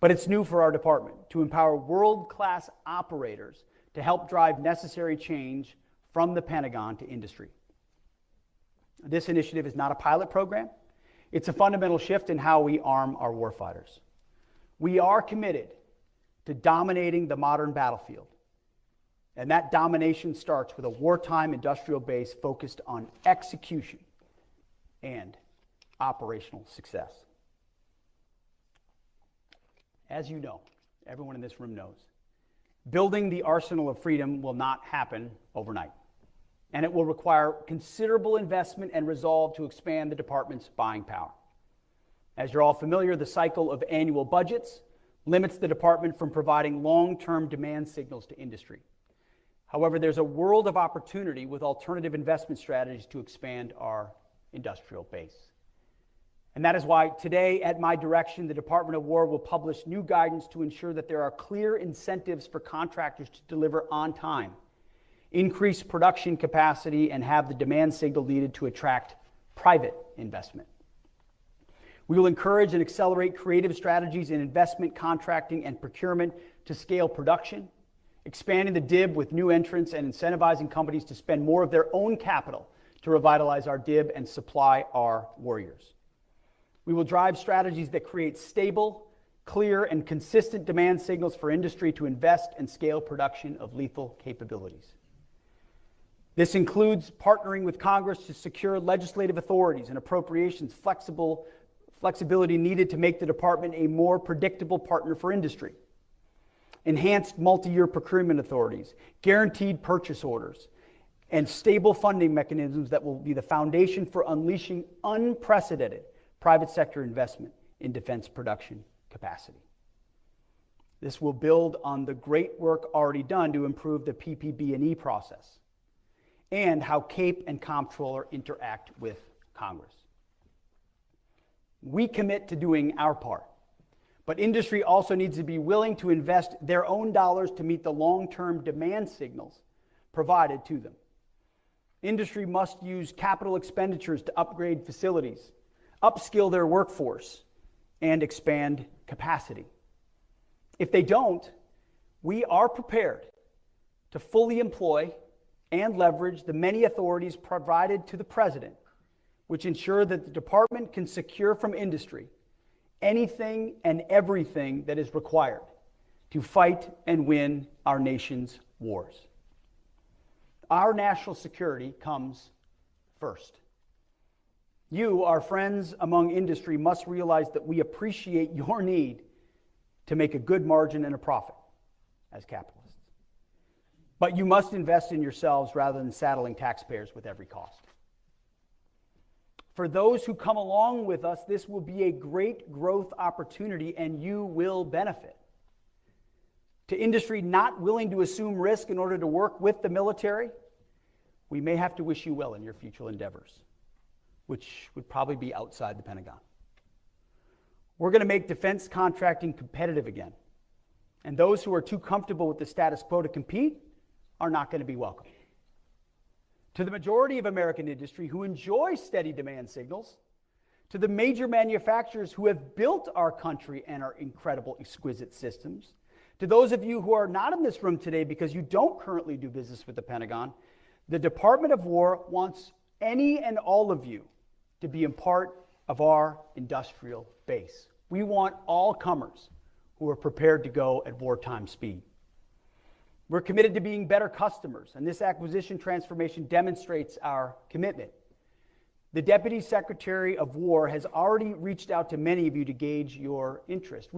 but it's new for our department to empower world-class operators to help drive necessary change from the Pentagon to industry. This initiative is not a pilot program. It's a fundamental shift in how we arm our warfighters. We are committed to dominating the modern battlefield. And that domination starts with a wartime industrial base focused on execution and operational success. As you know, everyone in this room knows, building the arsenal of freedom will not happen overnight. And it will require considerable investment and resolve to expand the department's buying power. As you're all familiar, the cycle of annual budgets limits the department from providing long-term demand signals to industry. However, there's a world of opportunity with alternative investment strategies to expand our industrial base. And that is why today, at my direction, the Department of War will publish new guidance to ensure that there are clear incentives for contractors to deliver on time, increase production capacity, and have the demand signal needed to attract private investment. We will encourage and accelerate creative strategies in investment, contracting, and procurement to scale production, expanding the DIB with new entrants and incentivizing companies to spend more of their own capital to revitalize our DIB and supply our warriors. We will drive strategies that create stable, clear, and consistent demand signals for industry to invest and scale production of lethal capabilities. This includes partnering with Congress to secure legislative authorities and appropriations flexibility needed to make the department a more predictable partner for industry, enhanced multi-year procurement authorities, guaranteed purchase orders, and stable funding mechanisms that will be the foundation for unleashing unprecedented private sector investment in defense production capacity. This will build on the great work already done to improve the PPB&E process and how CAPE and Comptroller interact with Congress. We commit to doing our part, but industry also needs to be willing to invest their own dollars to meet the long-term demand signals provided to them. Industry must use capital expenditures to upgrade facilities, upskill their workforce, and expand capacity. If they don't, we are prepared to fully employ and leverage the many authorities provided to the President, which ensure that the department can secure from industry anything and everything that is required to fight and win our nation's wars. Our national security comes first. You, our friends among industry, must realize that we appreciate your need to make a good margin and a profit as capitalists. But you must invest in yourselves rather than saddling taxpayers with every cost. For those who come along with us, this will be a great growth opportunity and you will benefit. To industry not willing to assume risk in order to work with the military, we may have to wish you well in your future endeavors, which would probably be outside the Pentagon. We're going to make defense contracting competitive again, and those who are too comfortable with the status quo to compete are not going to be welcome. To the majority of American industry who enjoy steady demand signals, to the major manufacturers who have built our country and our incredible, exquisite systems, to those of you who are not in this room today because you don't currently do business with the Pentagon, the Department of War wants any and all of you to be a part of our industrial base. We want all comers who are prepared to go at wartime speed. We're committed to being better customers, and this acquisition transformation demonstrates our commitment. The Deputy Secretary of War has already reached out to many of you to gauge your interest.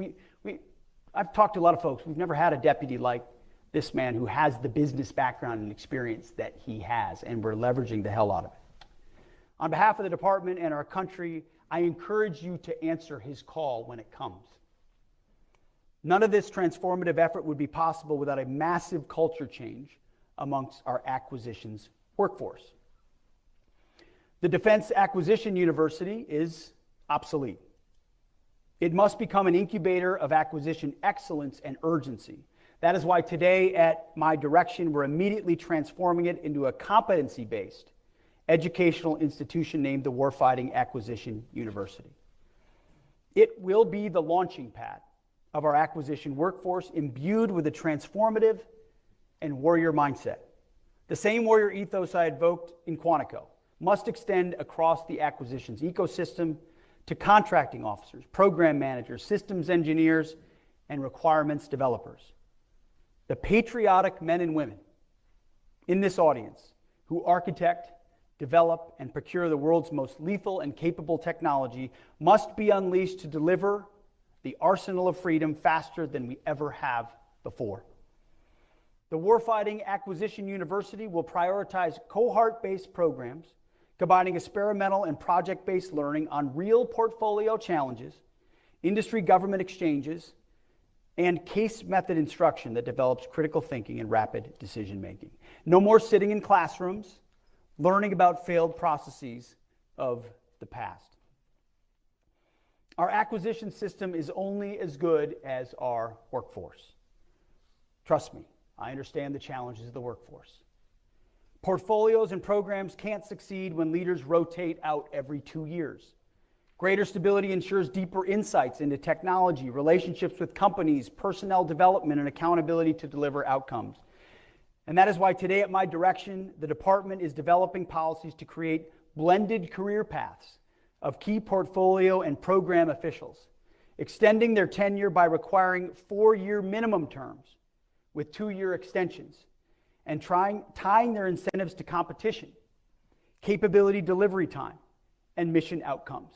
I've talked to a lot of folks. We've never had a deputy like this man who has the business background and experience that he has, and we're leveraging the hell out of it. On behalf of the department and our country, I encourage you to answer his call when it comes. None of this transformative effort would be possible without a massive culture change amongst our acquisitions workforce. The Defense Acquisition University is obsolete. It must become an incubator of acquisition excellence and urgency. That is why today, at my direction, we're immediately transforming it into a competency-based educational institution named the Warfighting Acquisition University. It will be the launching pad of our acquisition workforce, imbued with a transformative and warrior mindset The same warrior ethos I invoked in Quantico must extend across the acquisitions ecosystem to contracting officers, program managers, systems engineers, and requirements developers. The patriotic men and women in this audience who architect, develop, and procure the world's most lethal and capable technology must be unleashed to deliver the arsenal of freedom faster than we ever have before. The Warfighting Acquisition University will prioritize cohort-based programs, combining experimental and project-based learning on real portfolio challenges, industry government exchanges, and case method instruction that develops critical thinking and rapid decision making. No more sitting in classrooms, learning about failed processes of the past. Our acquisition system is only as good as our workforce. Trust me, I understand the challenges of the workforce. Portfolios and programs can't succeed when leaders rotate out every 2 years. Greater stability ensures deeper insights into technology, relationships with companies, personnel development, and accountability to deliver outcomes. And that is why today, at my direction, the department is developing policies to create blended career paths of key portfolio and program officials, extending their tenure by requiring 4-year minimum terms with 2-year extensions, and tying their incentives to competition, capability delivery time, and mission outcomes.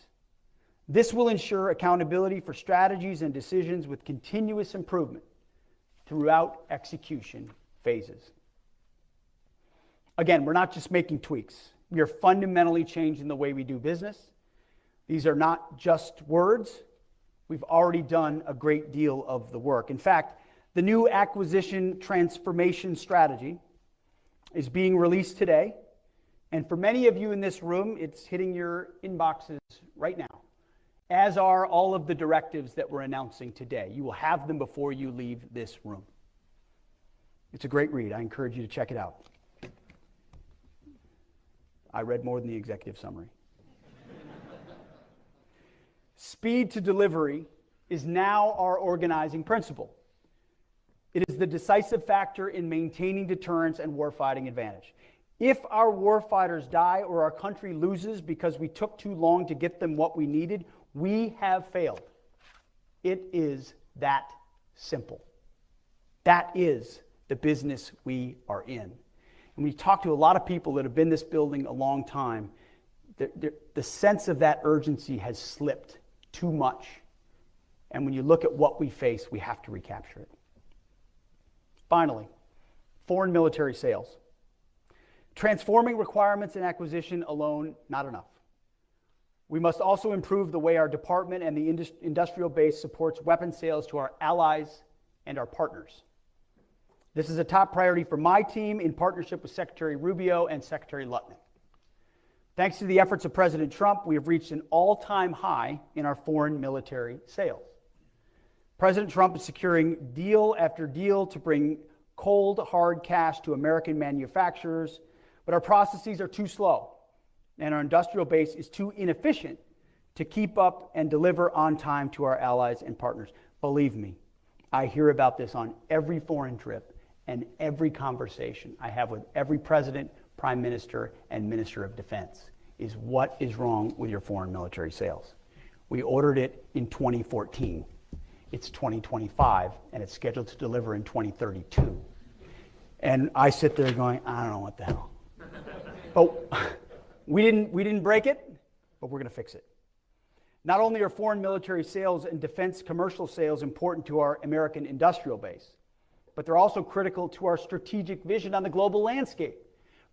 This will ensure accountability for strategies and decisions with continuous improvement throughout execution phases. Again, we're not just making tweaks. We are fundamentally changing the way we do business. These are not just words. We've already done a great deal of the work. In fact, the new acquisition transformation strategy is being released today. And for many of you in this room, it's hitting your inboxes right now, as are all of the directives that we're announcing today. You will have them before you leave this room. It's a great read. I encourage you to check it out. I read more than the executive summary. Speed to delivery is now our organizing principle. It is the decisive factor in maintaining deterrence and warfighting advantage. If our warfighters die or our country loses because we took too long to get them what we needed, we have failed. It is that simple. That is the business we are in. And when you talk to a lot of people that have been in this building a long time, the sense of that urgency has slipped too much. And when you look at what we face, we have to recapture it. Finally, foreign military sales. Transforming requirements and acquisition alone, not enough. We must also improve the way our department and the industrial base supports weapons sales to our allies and our partners. This is a top priority for my team in partnership with Secretary Rubio and Secretary Lutnick. Thanks to the efforts of President Trump, we have reached an all-time high in our foreign military sales. President Trump is securing deal after deal to bring cold, hard cash to American manufacturers, but our processes are too slow, and our industrial base is too inefficient to keep up and deliver on time to our allies and partners. Believe me, I hear about this on every foreign trip and every conversation I have with every president, prime minister, and minister of defense is what is wrong with your foreign military sales. We ordered it in 2014. It's 2025, and it's scheduled to deliver in 2032. And I sit there going, I don't know what the hell. But we didn't break it, but we're going to fix it. Not only are foreign military sales and defense commercial sales important to our American industrial base, but they're also critical to our strategic vision on the global landscape.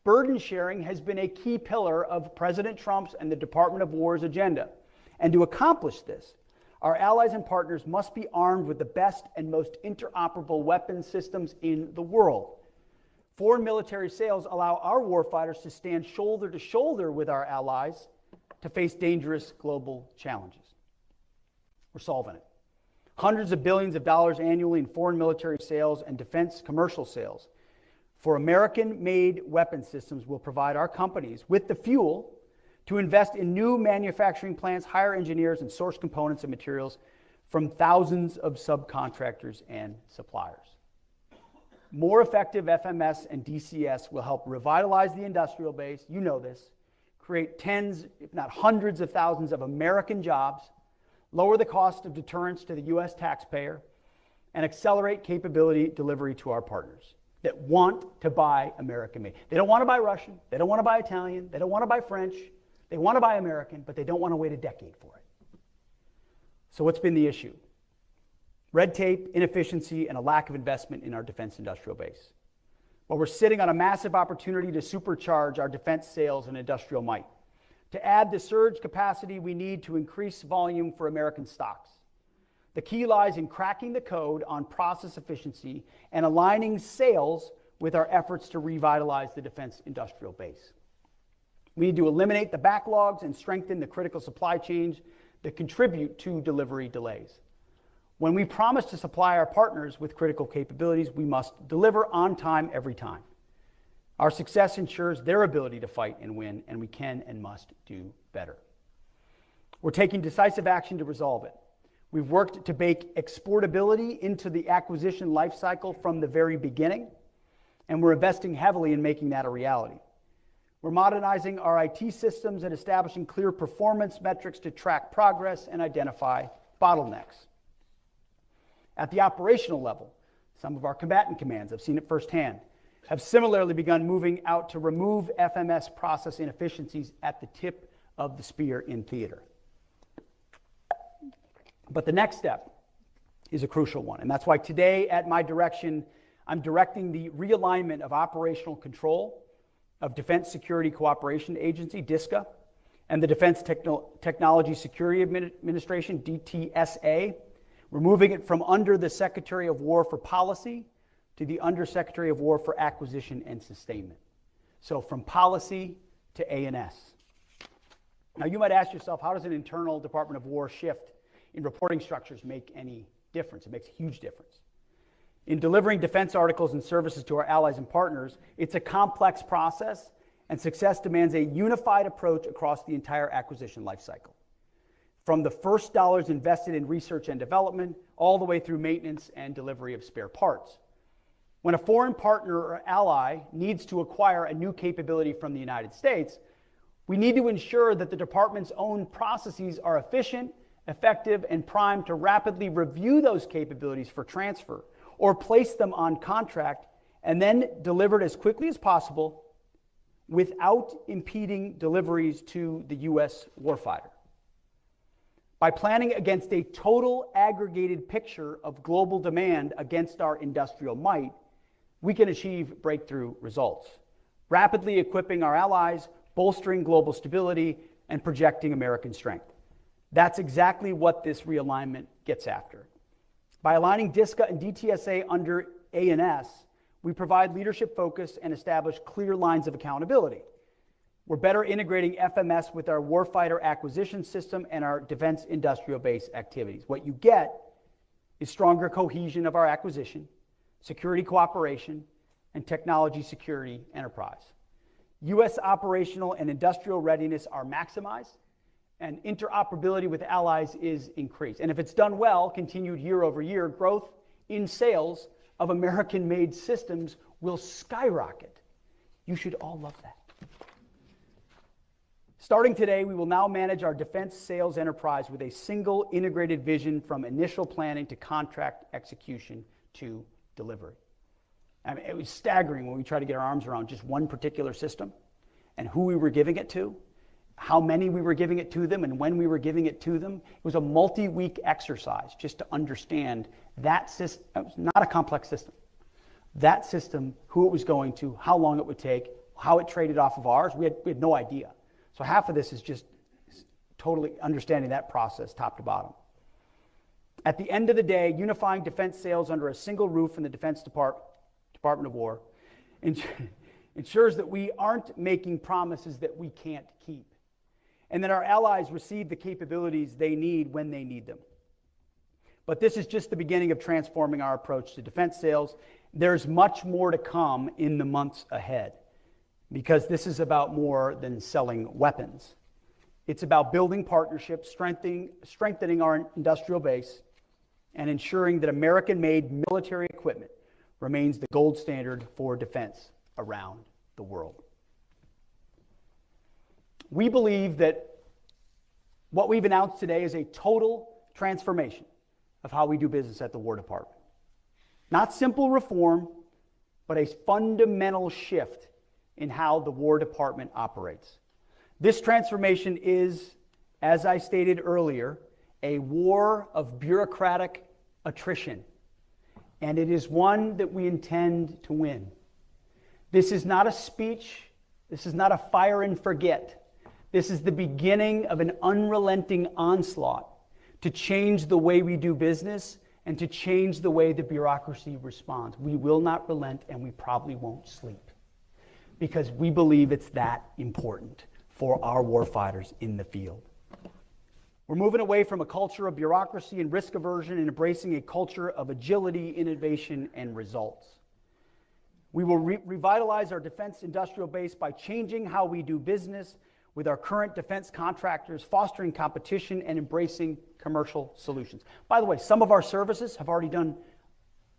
Burden sharing has been a key pillar of President Trump's and the Department of War's agenda. And to accomplish this, our allies and partners must be armed with the best and most interoperable weapons systems in the world. Foreign military sales allow our warfighters to stand shoulder to shoulder with our allies to face dangerous global challenges. We're solving it. Hundreds of billions of dollars annually in foreign military sales and defense commercial sales for American-made weapon systems will provide our companies with the fuel to invest in new manufacturing plants, hire engineers, and source components and materials from thousands of subcontractors and suppliers. More effective FMS and DCS will help revitalize the industrial base, you know this, create tens, if not hundreds of thousands of American jobs, lower the cost of deterrence to the U.S. taxpayer, and accelerate capability delivery to our partners that want to buy American-made. They don't want to buy Russian, they don't want to buy Italian, they don't want to buy French, they want to buy American, but they don't want to wait a decade for it. So what's been the issue? Red tape, inefficiency, and a lack of investment in our defense industrial base. Well, we're sitting on a massive opportunity to supercharge our defense sales and industrial might, to add the surge capacity we need to increase volume for American stocks. The key lies in cracking the code on process efficiency and aligning sales with our efforts to revitalize the defense industrial base. We need to eliminate the backlogs and strengthen the critical supply chains that contribute to delivery delays. When we promise to supply our partners with critical capabilities, we must deliver on time every time. Our success ensures their ability to fight and win, and we can and must do better. We're taking decisive action to resolve it. We've worked to bake exportability into the acquisition lifecycle from the very beginning, and we're investing heavily in making that a reality. We're modernizing our IT systems and establishing clear performance metrics to track progress and identify bottlenecks. At the operational level, some of our combatant commands, I've seen it firsthand, have similarly begun moving out to remove FMS process inefficiencies at the tip of the spear in theater. But the next step is a crucial one, and that's why today, at my direction, I'm directing the realignment of operational control of Defense Security Cooperation Agency, DSCA, and the Defense Technology Security Administration, DTSA. We're moving it from under the Secretary of War for Policy to the Undersecretary of War for Acquisition and Sustainment. So from policy to A&S. Now you might ask yourself, how does an internal Department of War shift in reporting structures make any difference? It makes a huge difference. In delivering defense articles and services to our allies and partners, it's a complex process, and success demands a unified approach across the entire acquisition lifecycle. From the first dollars invested in research and development, all the way through maintenance and delivery of spare parts. When a foreign partner or ally needs to acquire a new capability from the United States, we need to ensure that the department's own processes are efficient, effective, and primed to rapidly review those capabilities for transfer or place them on contract and then delivered as quickly as possible without impeding deliveries to the U.S. warfighter. By planning against a total aggregated picture of global demand against our industrial might, we can achieve breakthrough results, rapidly equipping our allies, bolstering global stability, and projecting American strength. That's exactly what this realignment gets after. By aligning DSCA and DTSA under A&S, we provide leadership focus and establish clear lines of accountability. We're better integrating FMS with our warfighter acquisition system and our defense industrial base activities. What you get is stronger cohesion of our acquisition, security cooperation, and technology security enterprise. U.S. operational and industrial readiness are maximized, and interoperability with allies is increased. And if it's done well, continued year-over-year growth in sales of American-made systems will skyrocket. You should all love that. Starting today, we will now manage our defense sales enterprise with a single integrated vision from initial planning to contract execution to delivery. I mean, it was staggering when we tried to get our arms around just one particular system and who we were giving it to, how many we were giving it to them, and when we were giving it to them. It was a multi-week exercise just to understand that system. It was not a complex system. That system, who it was going to, how long it would take, how it traded off of ours, we had no idea. So half of this is just totally understanding that process top to bottom. At the end of the day, unifying defense sales under a single roof in the Defense Department of War ensures that we aren't making promises that we can't keep, and that our allies receive the capabilities they need when they need them. But this is just the beginning of transforming our approach to defense sales. There's much more to come in the months ahead, because this is about more than selling weapons. It's about building partnerships, strengthening our industrial base, and ensuring that American-made military equipment remains the gold standard for defense around the world. We believe that what we've announced today is a total transformation of how we do business at the War Department. Not simple reform, but a fundamental shift in how the War Department operates. This transformation is, as I stated earlier, a war of bureaucratic attrition, and it is one that we intend to win. This is not a speech. This is not a fire and forget. This is the beginning of an unrelenting onslaught to change the way we do business and to change the way the bureaucracy responds. We will not relent, and we probably won't sleep, because we believe it's that important for our warfighters in the field. We're moving away from a culture of bureaucracy and risk aversion and embracing a culture of agility, innovation, and results. We will revitalize our defense industrial base by changing how we do business with our current defense contractors, fostering competition, and embracing commercial solutions. By the way, some of our services have already done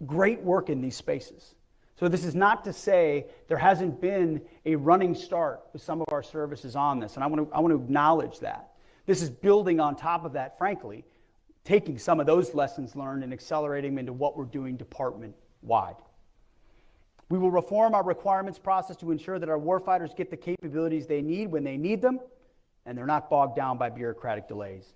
great work in these spaces. So this is not to say there hasn't been a running start with some of our services on this, and I want to acknowledge that. This is building on top of that, frankly, taking some of those lessons learned and accelerating them into what we're doing department-wide. We will reform our requirements process to ensure that our warfighters get the capabilities they need when they need them, and they're not bogged down by bureaucratic delays.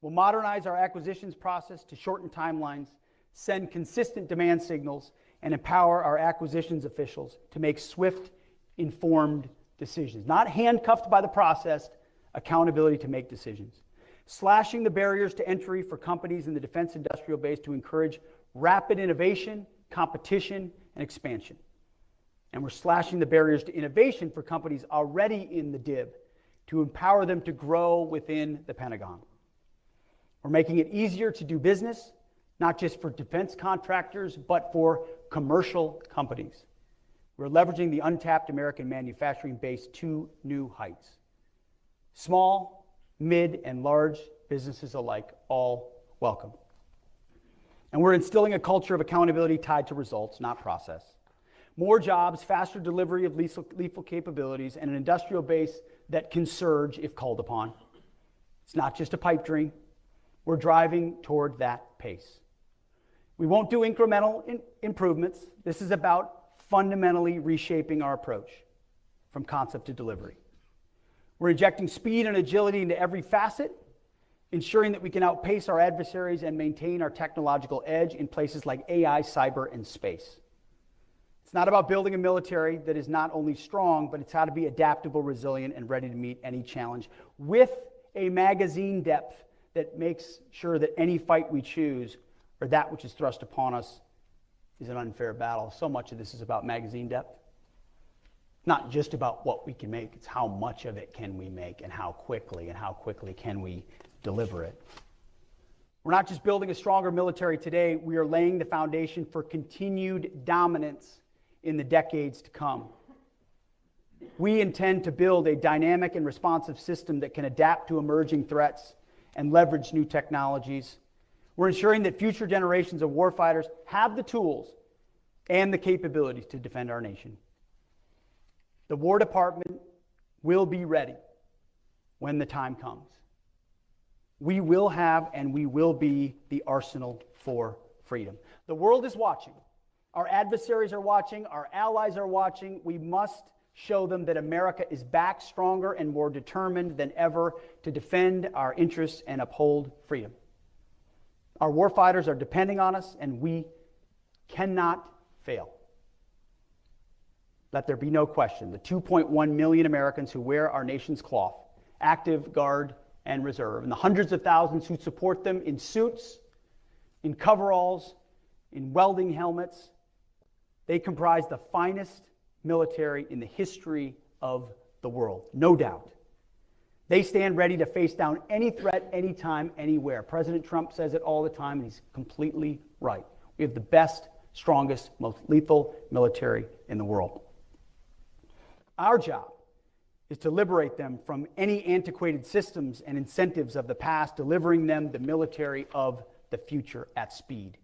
We'll modernize our acquisitions process to shorten timelines, send consistent demand signals, and empower our acquisitions officials to make swift, informed decisions. Not handcuffed by the process, accountability to make decisions. Slashing the barriers to entry for companies in the defense industrial base to encourage rapid innovation, competition, and expansion. And we're slashing the barriers to innovation for companies already in the DIB to empower them to grow within the Pentagon. We're making it easier to do business, not just for defense contractors, but for commercial companies. We're leveraging the untapped American manufacturing base to new heights. Small, mid, and large businesses alike, all welcome. And we're instilling a culture of accountability tied to results, not process. More jobs, faster delivery of lethal capabilities, and an industrial base that can surge if called upon. It's not just a pipe dream. We're driving toward that pace. We won't do incremental improvements. This is about fundamentally reshaping our approach from concept to delivery. We're injecting speed and agility into every facet, ensuring that we can outpace our adversaries and maintain our technological edge in places like AI, cyber, and space. It's not about building a military that is not only strong, but it's how to be adaptable, resilient, and ready to meet any challenge with a magazine depth that makes sure that any fight we choose or that which is thrust upon us is an unfair battle. So much of this is about magazine depth. Not just about what we can make, it's how much of it can we make and how quickly can we deliver it. We're not just building a stronger military today, we are laying the foundation for continued dominance in the decades to come. We intend to build a dynamic and responsive system that can adapt to emerging threats and leverage new technologies. We're ensuring that future generations of warfighters have the tools and the capabilities to defend our nation. The War Department will be ready when the time comes. We will have and we will be the arsenal for freedom. The world is watching. Our adversaries are watching. Our allies are watching. We must show them that America is back stronger and more determined than ever to defend our interests and uphold freedom. Our warfighters are depending on us, and we cannot fail. Let there be no question. The 2.1 million Americans who wear our nation's cloth, active, guard, and reserve, and the hundreds of thousands who support them in suits, in coveralls, in welding helmets, they comprise the finest military in the history of the world, no doubt. They stand ready to face down any threat, anytime, anywhere. President Trump says it all the time, and he's completely right. We have the best, strongest, most lethal military in the world. Our job is to liberate them from any antiquated systems and incentives of the past, delivering them the military of the future at speed.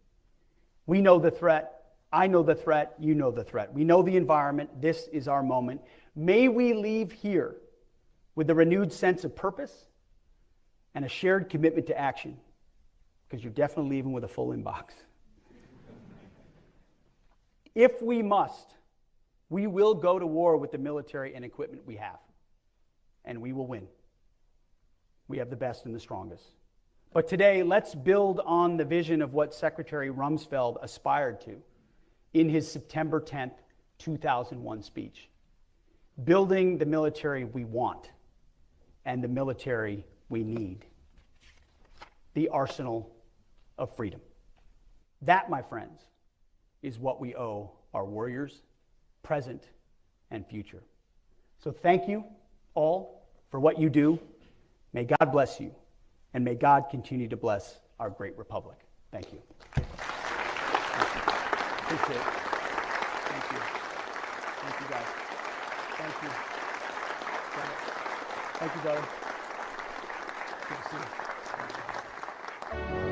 We know the threat. I know the threat, you know the threat. We know the environment, this is our moment. May we leave here with a renewed sense of purpose and a shared commitment to action, because you're definitely leaving with a full inbox. If we must, we will go to war with the military and equipment we have, and we will win. We have the best and the strongest. But today, let's build on the vision of what Secretary Rumsfeld aspired to in his September 10th, 2001 speech. Building the military we want and the military we need. The arsenal of freedom. That, my friends, is what we owe our warriors, present and future. So thank you all for what you do. May God bless you, and may God continue to bless our great republic. Thank you. Appreciate it. Thank you. Thank you, guys. Thank you. Thank you, brother. Good to see you.